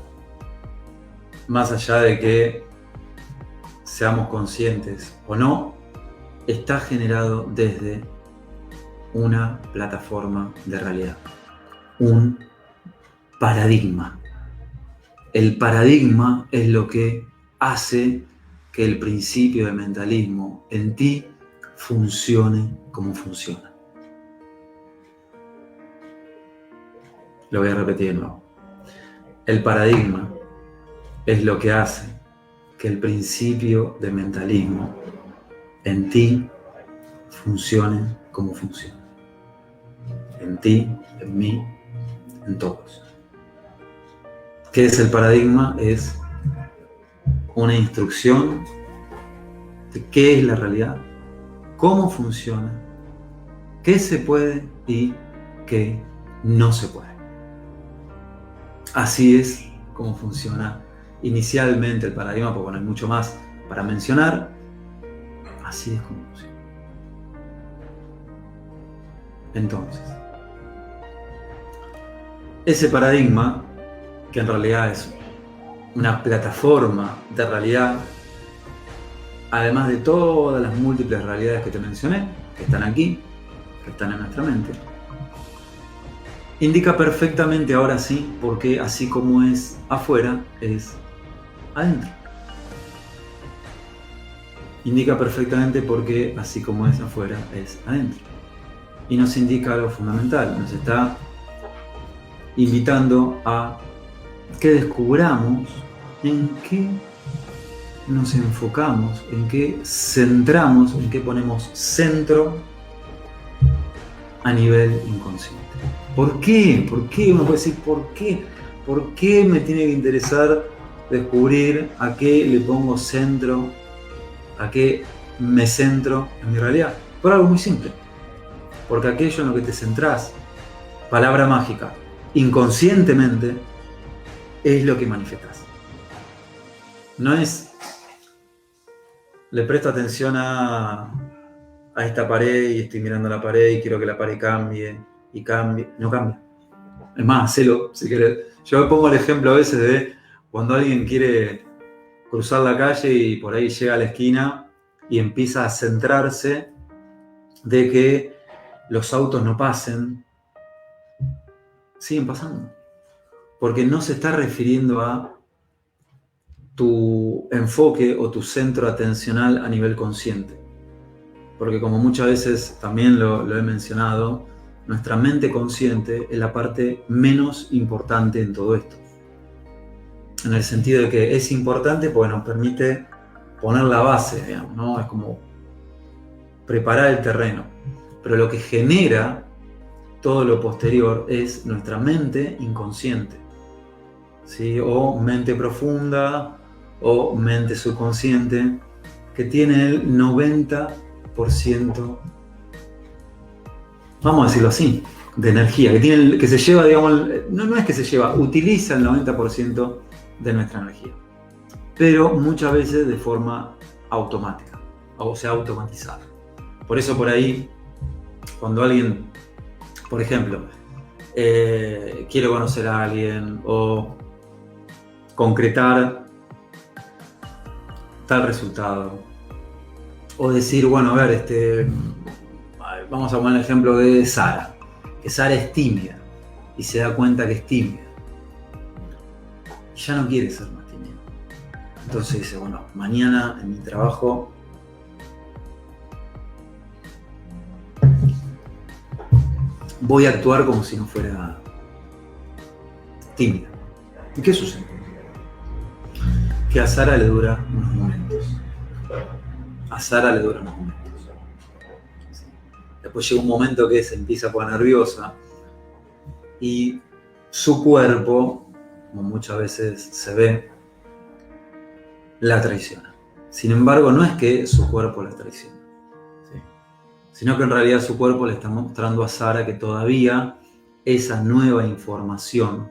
más allá de que seamos conscientes o no, está generado desde una plataforma de realidad, un paradigma. El paradigma es lo que hace que el principio de mentalismo en ti funcione como funciona. Lo voy a repetir de nuevo. El paradigma es lo que hace que el principio de mentalismo en ti funcione como funciona. En ti, en mí, en todos. ¿Qué es el paradigma? Es una instrucción de qué es la realidad, cómo funciona, qué se puede y qué no se puede. Así es como funciona inicialmente el paradigma, porque no hay mucho más para mencionar. Así es como funciona. Entonces, ese paradigma, que en realidad es una plataforma de realidad, además de todas las múltiples realidades que te mencioné, que están aquí, que están en nuestra mente, indica perfectamente ahora sí porque así como es afuera, es adentro. Indica perfectamente porque así como es afuera, es adentro. Y nos indica algo fundamental, nos está invitando a que descubramos en qué nos enfocamos, en qué centramos, en qué ponemos centro a nivel inconsciente. ¿Por qué? ¿Por qué? Uno puede decir, ¿por qué? ¿Por qué me tiene que interesar descubrir a qué le pongo centro, a qué me centro en mi realidad? Por algo muy simple. Porque aquello en lo que te centrás, palabra mágica, inconscientemente, es lo que manifestás. No es, le presto atención a esta pared y estoy mirando la pared y quiero que la pared cambie y cambie. No cambia. Es más, hacelo si querés. Yo pongo el ejemplo a veces de cuando alguien quiere cruzar la calle y por ahí llega a la esquina y empieza a centrarse de que los autos no pasen. Siguen pasando. Porque no se está refiriendo a tu enfoque o tu centro atencional a nivel consciente. Porque como muchas veces también lo he mencionado, nuestra mente consciente es la parte menos importante en todo esto. En el sentido de que es importante porque nos permite poner la base, digamos, ¿no? Es como preparar el terreno. Pero lo que genera todo lo posterior es nuestra mente inconsciente, ¿sí? O mente profunda o mente subconsciente, que tiene el 90%, vamos a decirlo así, de energía, que se lleva, digamos, no es que se lleva, utiliza el 90% de nuestra energía, pero muchas veces de forma automática, o sea, automatizada. Por eso por ahí, cuando alguien, por ejemplo, quiere conocer a alguien o concretar tal resultado, o decir, bueno, a ver, vamos a poner el ejemplo de Sara, que Sara es tímida y se da cuenta que es tímida y ya no quiere ser más tímida. Entonces dice, bueno, mañana en mi trabajo voy a actuar como si no fuera tímida. ¿Y qué sucede? Que a Sara le dura unos momentos. A Sara le dura unos momentos. Después llega un momento que se empieza a poner nerviosa y su cuerpo, como muchas veces se ve, la traiciona. Sin embargo, no es que su cuerpo la traicione, ¿sí? Sino que en realidad su cuerpo le está mostrando a Sara que todavía esa nueva información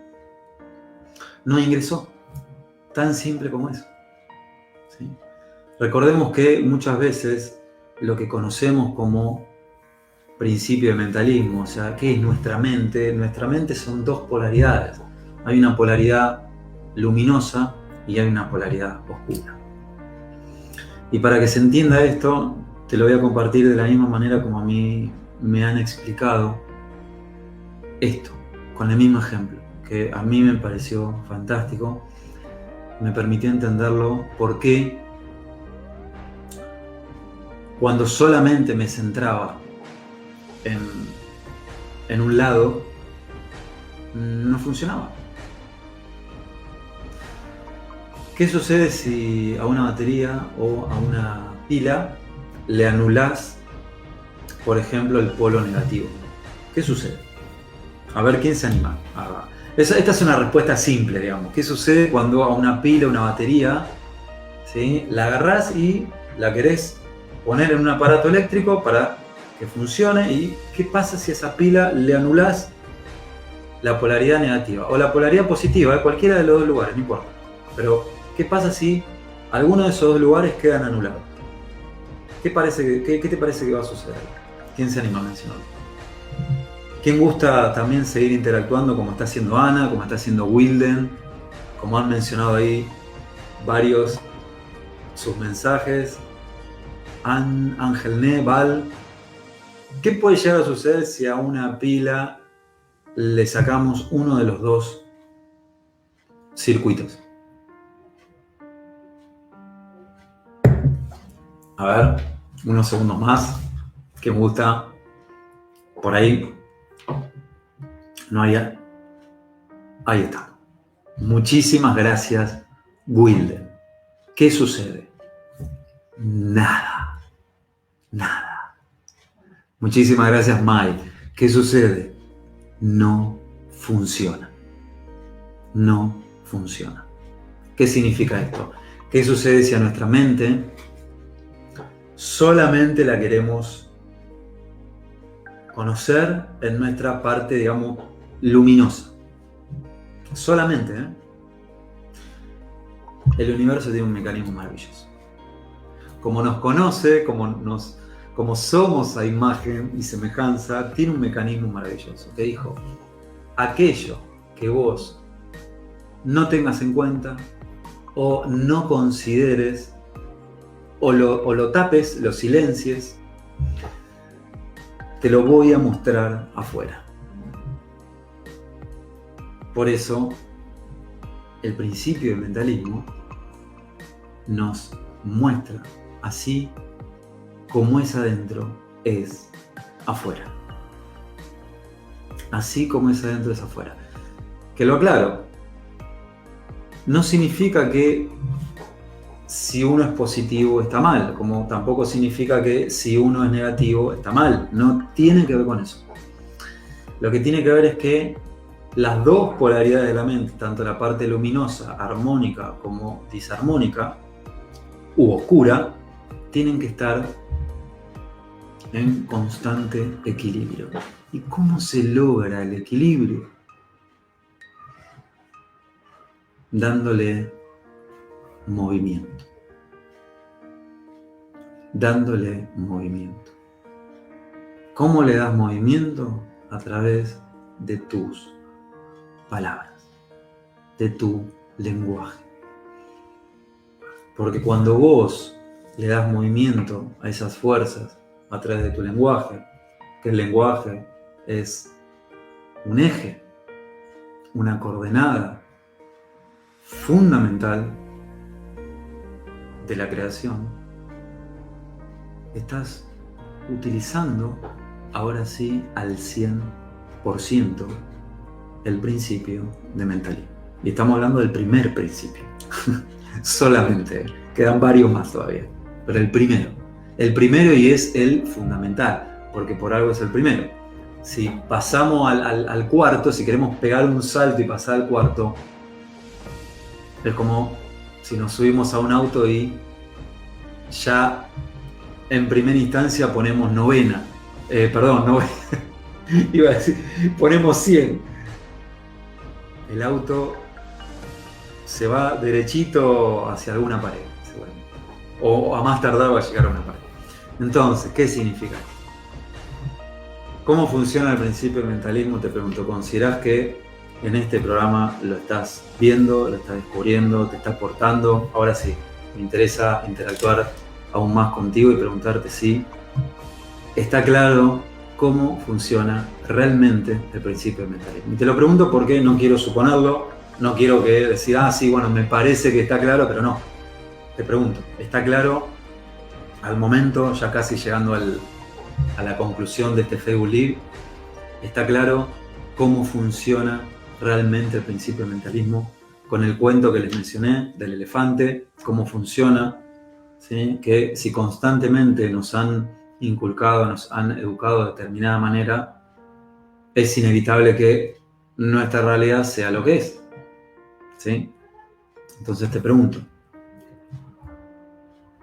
no ingresó. Tan simple como eso, ¿sí? Recordemos que muchas veces lo que conocemos como principio de mentalismo, o sea, ¿qué es nuestra mente? Nuestra mente son dos polaridades. Hay una polaridad luminosa y hay una polaridad oscura. Y para que se entienda esto, te lo voy a compartir de la misma manera como a mí me han explicado esto, con el mismo ejemplo, que a mí me pareció fantástico, me permitió entenderlo, por qué cuando solamente me centraba en un lado, no funcionaba. ¿Qué sucede si a una batería o a una pila le anulás, por ejemplo, el polo negativo? ¿Qué sucede? A ver, ¿quién se anima? Esta es una respuesta simple, digamos. ¿Qué sucede cuando a una pila o una batería, ¿sí?, la agarrás y la querés poner en un aparato eléctrico para que funcione? ¿Y qué pasa si a esa pila le anulás la polaridad negativa o la polaridad positiva? Cualquiera de los dos lugares, no importa. Pero, ¿qué pasa si alguno de esos dos lugares quedan anulados? ¿Qué te parece que va a suceder? ¿Quién se anima a mencionarlo? ¿Quién gusta también seguir interactuando como está haciendo Ana, como está haciendo Wilden? Como han mencionado ahí varios sus mensajes. Ángel Ne, Val. ¿Qué puede llegar a suceder si a una pila le sacamos uno de los dos circuitos? A ver, unos segundos más, que me gusta. Por ahí no haya. Ahí está. Muchísimas gracias, Wilden. ¿Qué sucede? Nada. Muchísimas gracias, Mai. ¿Qué sucede? No funciona. No funciona. ¿Qué significa esto? ¿Qué sucede si a nuestra mente solamente la queremos conocer en nuestra parte, digamos, luminosa? Solamente, ¿eh? El universo tiene un mecanismo maravilloso. Como nos conoce, como somos a imagen y semejanza, tiene un mecanismo maravilloso que dijo: aquello que vos no tengas en cuenta o no consideres o lo tapes, lo silencies, te lo voy a mostrar afuera. Por eso, el principio del mentalismo nos muestra así como es adentro, es afuera. Así como es adentro, es afuera. Que lo aclaro. No significa que si uno es positivo está mal, como tampoco significa que si uno es negativo está mal. No tiene que ver con eso. Lo que tiene que ver es que las dos polaridades de la mente, tanto la parte luminosa, armónica, como disarmónica u oscura, tienen que estar en constante equilibrio. ¿Y cómo se logra el equilibrio? Dándole movimiento. Dándole movimiento. ¿Cómo le das movimiento? A través de tus palabras, de tu lenguaje. Porque cuando vos le das movimiento a esas fuerzas a través de tu lenguaje, que el lenguaje es un eje, una coordenada fundamental de la creación, estás utilizando ahora sí al 100% el principio de mentalismo. Y estamos hablando del primer principio. Solamente. Quedan varios más todavía. Pero el primero. El primero y es el fundamental. Porque por algo es el primero. Si pasamos al cuarto, si queremos pegar un salto y pasar al cuarto, es como si nos subimos a un auto y ya en primera instancia ponemos novena. Iba a decir, ponemos 100. El auto se va derechito hacia alguna pared, seguramente. O a más tardar va a llegar a una pared. Entonces, ¿qué significa? ¿Cómo funciona el principio del mentalismo? Te pregunto, ¿considerás que en este programa lo estás viendo, lo estás descubriendo, te está aportando? Ahora sí, me interesa interactuar aún más contigo y preguntarte si está claro cómo funciona realmente el principio del mentalismo. Y te lo pregunto porque no quiero suponerlo, no quiero que decir, sí, bueno, me parece que está claro, pero no. Te pregunto, ¿está claro al momento, ya casi llegando a la conclusión de este Facebook Live? ¿Está claro cómo funciona realmente el principio del mentalismo? Con el cuento que les mencioné del elefante, cómo funciona, ¿sí? Que si constantemente nos han inculcado, nos han educado de determinada manera, es inevitable que nuestra realidad sea lo que es, ¿sí? Entonces te pregunto,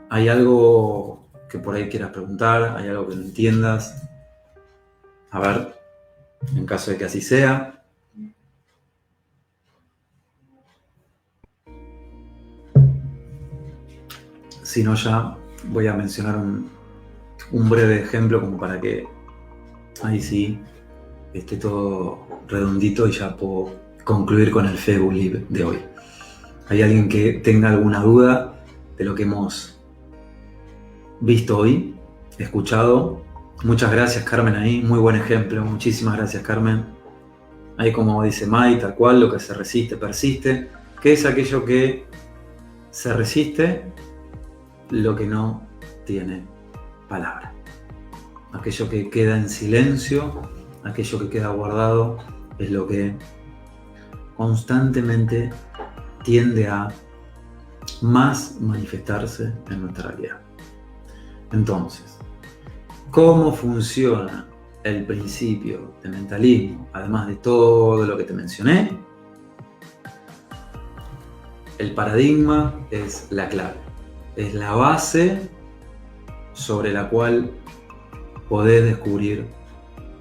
¿hay algo que por ahí quieras preguntar? ¿Hay algo que no entiendas? A ver, en caso de que así sea. Si no, ya voy a mencionar un breve ejemplo como para que ahí sí esté todo redondito y ya puedo concluir con el Facebook Live de hoy. ¿Hay alguien que tenga alguna duda de lo que hemos visto hoy, escuchado? Muchas gracias, Carmen, ahí. Muy buen ejemplo. Muchísimas gracias, Carmen. Ahí, como dice Mai, tal cual, lo que se resiste, persiste. ¿Qué es aquello que se resiste? Lo que no tiene palabra. Aquello que queda en silencio, aquello que queda guardado, es lo que constantemente tiende a más manifestarse en nuestra realidad. Entonces, ¿cómo funciona el principio de mentalismo? Además de todo lo que te mencioné, el paradigma es la clave, es la base sobre la cual podés descubrir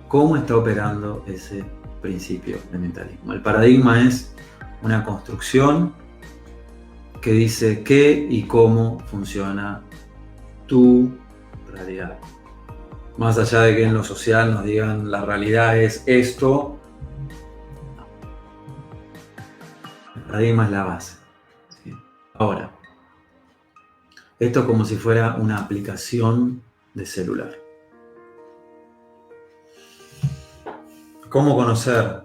cómo está operando ese principio de mentalismo. El paradigma es una construcción que dice qué y cómo funciona tu realidad. Más allá de que en lo social nos digan la realidad es esto, el paradigma es la base. ¿Sí? Ahora, esto es como si fuera una aplicación de celular. ¿Cómo conocer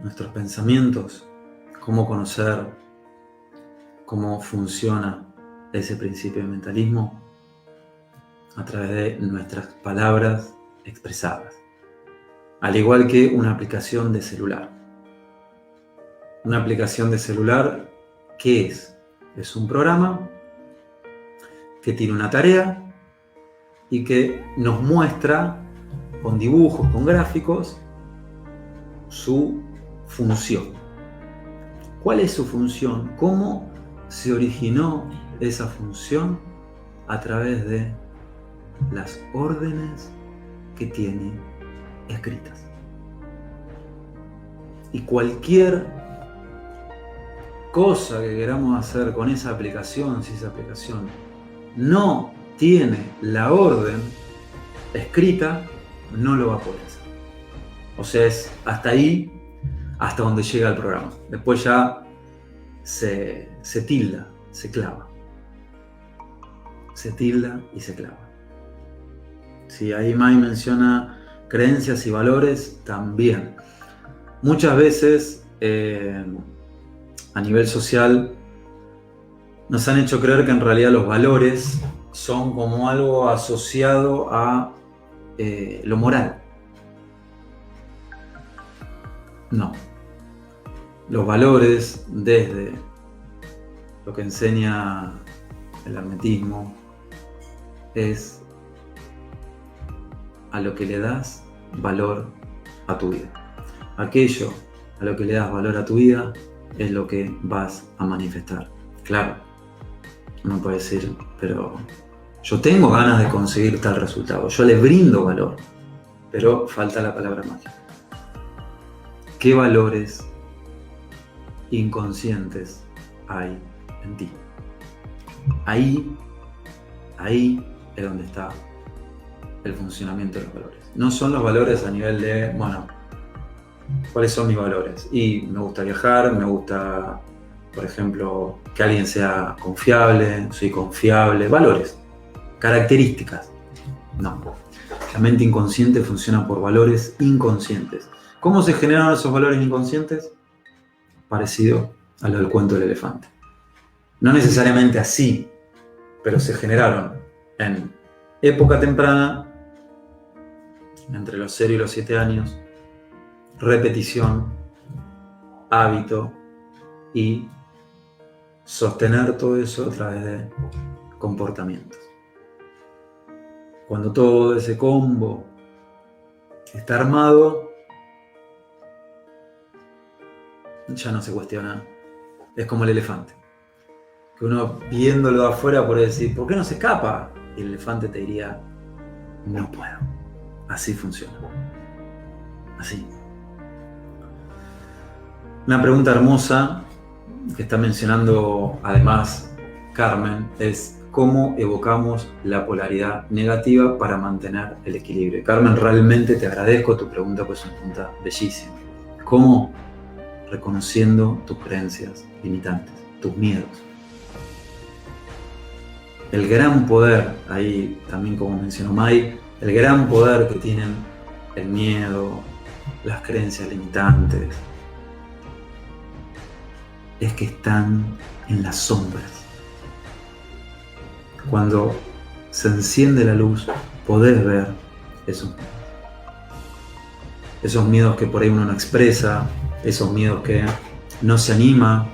nuestros pensamientos? ¿Cómo conocer cómo funciona ese principio de mentalismo? a través de nuestras palabras expresadas. Al igual que una aplicación de celular. Una aplicación de celular, ¿qué es? Es un programa que tiene una tarea y que nos muestra con dibujos, con gráficos, su función. ¿Cuál es su función? ¿Cómo se originó esa función? A través de las órdenes que tiene escritas. Y cualquier cosa que queramos hacer con esa aplicación, si esa aplicación no tiene la orden escrita, no lo va a poder hacer. O sea, es hasta ahí, hasta donde llega el programa. Después ya se tilda, se clava. Se tilda y se clava. Si ahí Mai menciona creencias y valores, también. Muchas veces a nivel social nos han hecho creer que en realidad los valores son como algo asociado a lo moral. No. Los valores, desde lo que enseña el hermetismo, es a lo que le das valor a tu vida. Aquello a lo que le das valor a tu vida es lo que vas a manifestar. Claro, uno puede decir, pero yo tengo ganas de conseguir tal resultado, yo le brindo valor, pero falta la palabra mágica. ¿Qué valores inconscientes hay en ti? Ahí es donde está el funcionamiento de los valores. No son los valores a nivel de, bueno, ¿cuáles son mis valores? Y me gusta viajar, me gusta, por ejemplo, que alguien sea confiable, soy confiable, valores, características. No, la mente inconsciente funciona por valores inconscientes. ¿Cómo se generan esos valores inconscientes? Parecido a lo del cuento del elefante. No necesariamente así, pero se generaron en época temprana, entre los 0 y los 7 años, repetición, hábito y sostener todo eso a través de comportamientos. Cuando todo ese combo está armado, ya no se cuestiona. Es como el elefante. Que uno viéndolo de afuera puede decir, ¿por qué no se escapa? Y el elefante te diría, no puedo. Así funciona. Así. Una pregunta hermosa que está mencionando además Carmen es cómo evocamos la polaridad negativa para mantener el equilibrio. Carmen, realmente te agradezco tu pregunta, pues es una pregunta bellísima. ¿Cómo? Reconociendo tus creencias limitantes, tus miedos. El gran poder, ahí también como mencionó Mai, el gran poder que tienen el miedo, las creencias limitantes, es que están en las sombras. Cuando se enciende la luz, podés ver esos miedos que por ahí uno no expresa, esos miedos que no se anima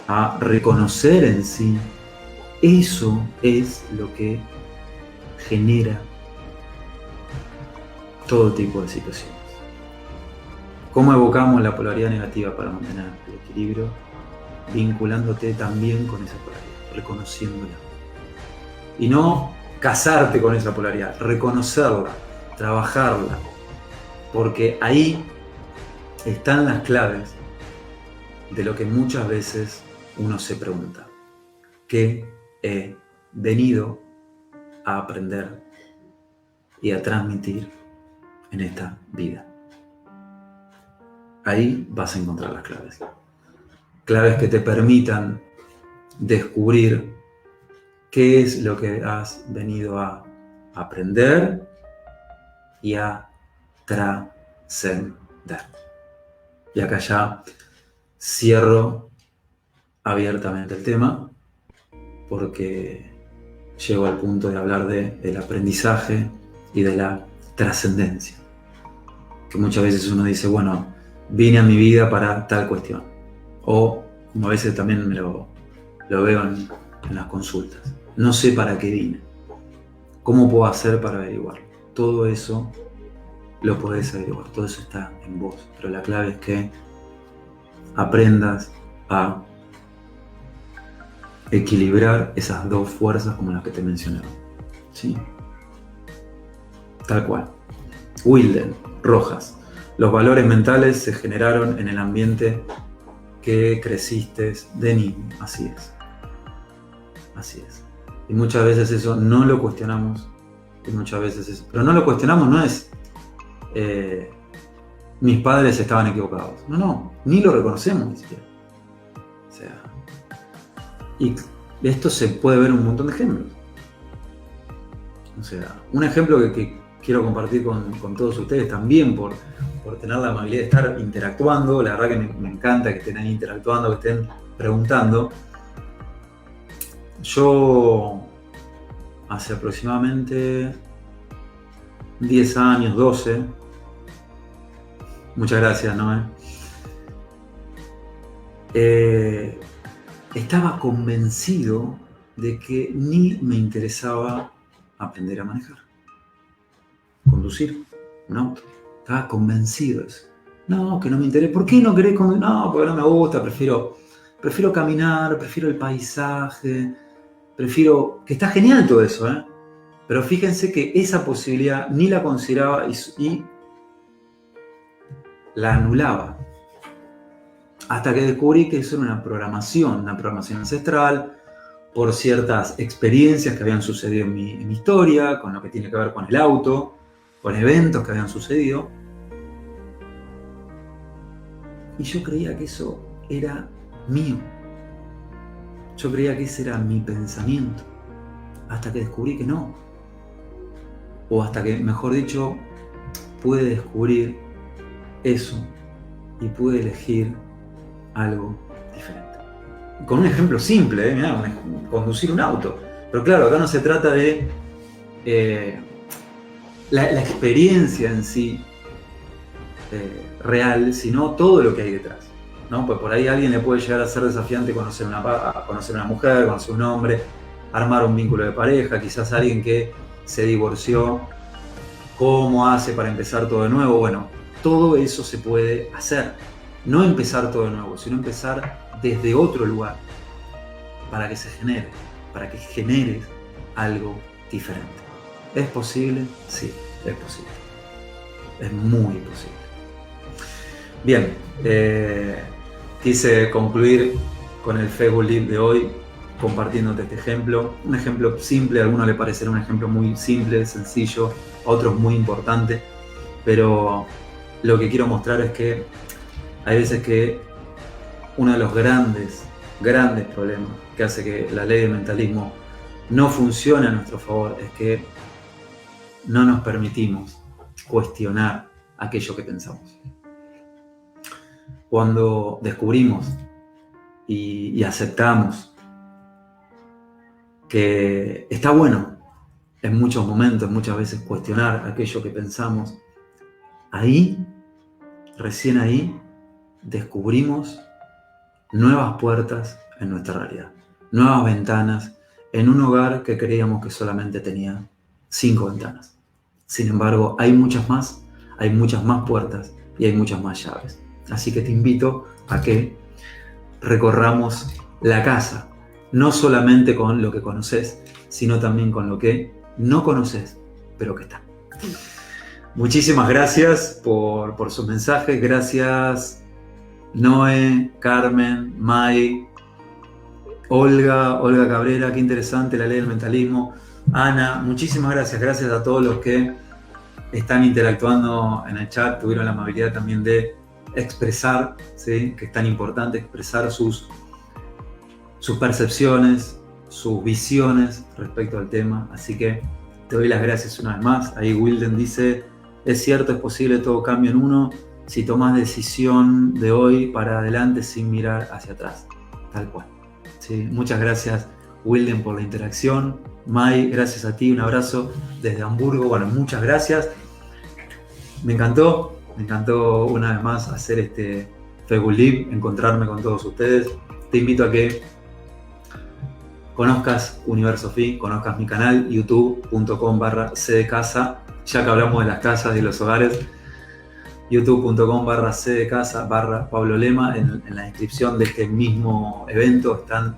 a reconocer en sí. Eso es lo que genera todo tipo de situaciones. ¿Cómo evocamos la polaridad negativa para mantener el equilibrio? Vinculándote también con esa polaridad, reconociéndola. Y no casarte con esa polaridad, reconocerla, trabajarla. Porque ahí están las claves de lo que muchas veces uno se pregunta. ¿Qué he venido a aprender y a transmitir en esta vida? Ahí vas a encontrar las claves. Claves que te permitan descubrir qué es lo que has venido a aprender y a trascender. Y acá ya cierro abiertamente el tema porque llego al punto de hablar del aprendizaje y de la trascendencia. Que muchas veces uno dice, bueno, vine a mi vida para tal cuestión. O, como a veces también lo veo en las consultas, no sé para qué vine. ¿Cómo puedo hacer para averiguarlo? Todo eso lo podés averiguar, todo eso está en vos. Pero la clave es que aprendas a equilibrar esas dos fuerzas como las que te mencioné. ¿Sí? Tal cual. Wilden, Rojas. Los valores mentales se generaron en el ambiente que creciste de niño. Así es. Así es. Y muchas veces eso no lo cuestionamos. Y muchas veces eso. Pero no lo cuestionamos, no es mis padres estaban equivocados. No, ni lo reconocemos ni siquiera. O sea. Y de esto se puede ver un montón de ejemplos. O sea, un ejemplo que quiero compartir con todos ustedes también por tener la amabilidad de estar interactuando. La verdad que me encanta que estén ahí interactuando, que estén preguntando. Yo hace aproximadamente 10 años, 12, muchas gracias, Noé, estaba convencido de que ni me interesaba aprender a manejar, conducir un auto. Estaba convencido de eso. No, que no me interesa. ¿Por qué no querés conducir? No, porque no me gusta, prefiero caminar, prefiero el paisaje, prefiero... Que está genial todo eso, ¿eh? Pero fíjense que esa posibilidad ni la consideraba y la anulaba. Hasta que descubrí que eso era una programación ancestral, por ciertas experiencias que habían sucedido en mi historia, con lo que tiene que ver con el auto, con eventos que habían sucedido. Y yo creía que eso era mío. Yo creía que ese era mi pensamiento. Hasta que descubrí que no. O hasta que, mejor dicho, pude descubrir eso y pude elegir algo diferente. Con un ejemplo simple, mirá, conducir un auto. Pero claro, acá no se trata de la experiencia en sí real, sino todo lo que hay detrás, ¿no? Pues por ahí a alguien le puede llegar a ser desafiante conocer una mujer, conocer un hombre, armar un vínculo de pareja, quizás alguien que se divorció, ¿cómo hace para empezar todo de nuevo? Bueno, todo eso se puede hacer. No empezar todo de nuevo, sino empezar desde otro lugar para que se genere, para que generes algo diferente. ¿Es posible? Sí, es posible. Es muy posible. Bien, quise concluir con el Facebook Live de hoy compartiéndote este ejemplo. Un ejemplo simple, a algunos le parecerá un ejemplo muy simple, sencillo, a otros muy importante, pero lo que quiero mostrar es que hay veces que uno de los grandes problemas que hace que la ley del mentalismo no funcione a nuestro favor es que no nos permitimos cuestionar aquello que pensamos. Cuando descubrimos y aceptamos que está bueno en muchos momentos, muchas veces cuestionar aquello que pensamos, recién ahí, descubrimos nuevas puertas en nuestra realidad, nuevas ventanas en un hogar que creíamos que solamente tenía 5 ventanas. Sin embargo, hay muchas más puertas y hay muchas más llaves. Así que te invito a que recorramos la casa, no solamente con lo que conoces, sino también con lo que no conoces, pero que está. Muchísimas gracias por sus mensajes. Gracias Noé, Carmen, Mai, Olga Cabrera, qué interesante la ley del mentalismo. Ana, muchísimas gracias. Gracias a todos los que están interactuando en el chat. Tuvieron la amabilidad también de expresar, ¿sí? Que es tan importante expresar sus percepciones, sus visiones respecto al tema. Así que te doy las gracias una vez más. Ahí Wilden dice, es cierto, es posible, todo cambio en uno si tomas decisión de hoy para adelante sin mirar hacia atrás. Tal cual. ¿Sí? Muchas gracias, Wilden, por la interacción. Mai, gracias a ti, un abrazo desde Hamburgo. Bueno, muchas gracias. Me encantó una vez más hacer este Facebook Live, encontrarme con todos ustedes. Te invito a que conozcas Universo Fi, conozcas mi canal, youtube.com/cdecasa, ya que hablamos de las casas y los hogares, youtube.com/cdecasa/Pablo Lema. En la descripción de este mismo evento están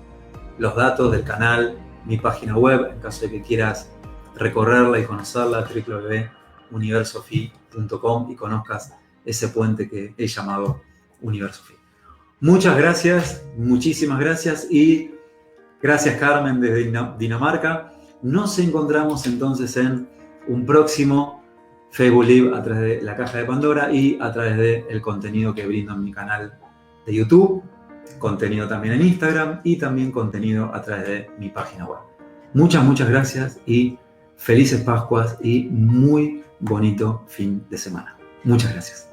los datos del canal, mi página web, en caso de que quieras recorrerla y conocerla, www.universofi.com, y conozcas ese puente que he llamado Universo Fi. Muchas gracias, muchísimas gracias, y gracias Carmen desde Dinamarca. Nos encontramos entonces en un próximo Facebook Live a través de la Caja de Pandora y a través del contenido que brindo en mi canal de YouTube, contenido también en Instagram y también contenido a través de mi página web. Muchas gracias y felices Pascuas y muy bonito fin de semana. Muchas gracias.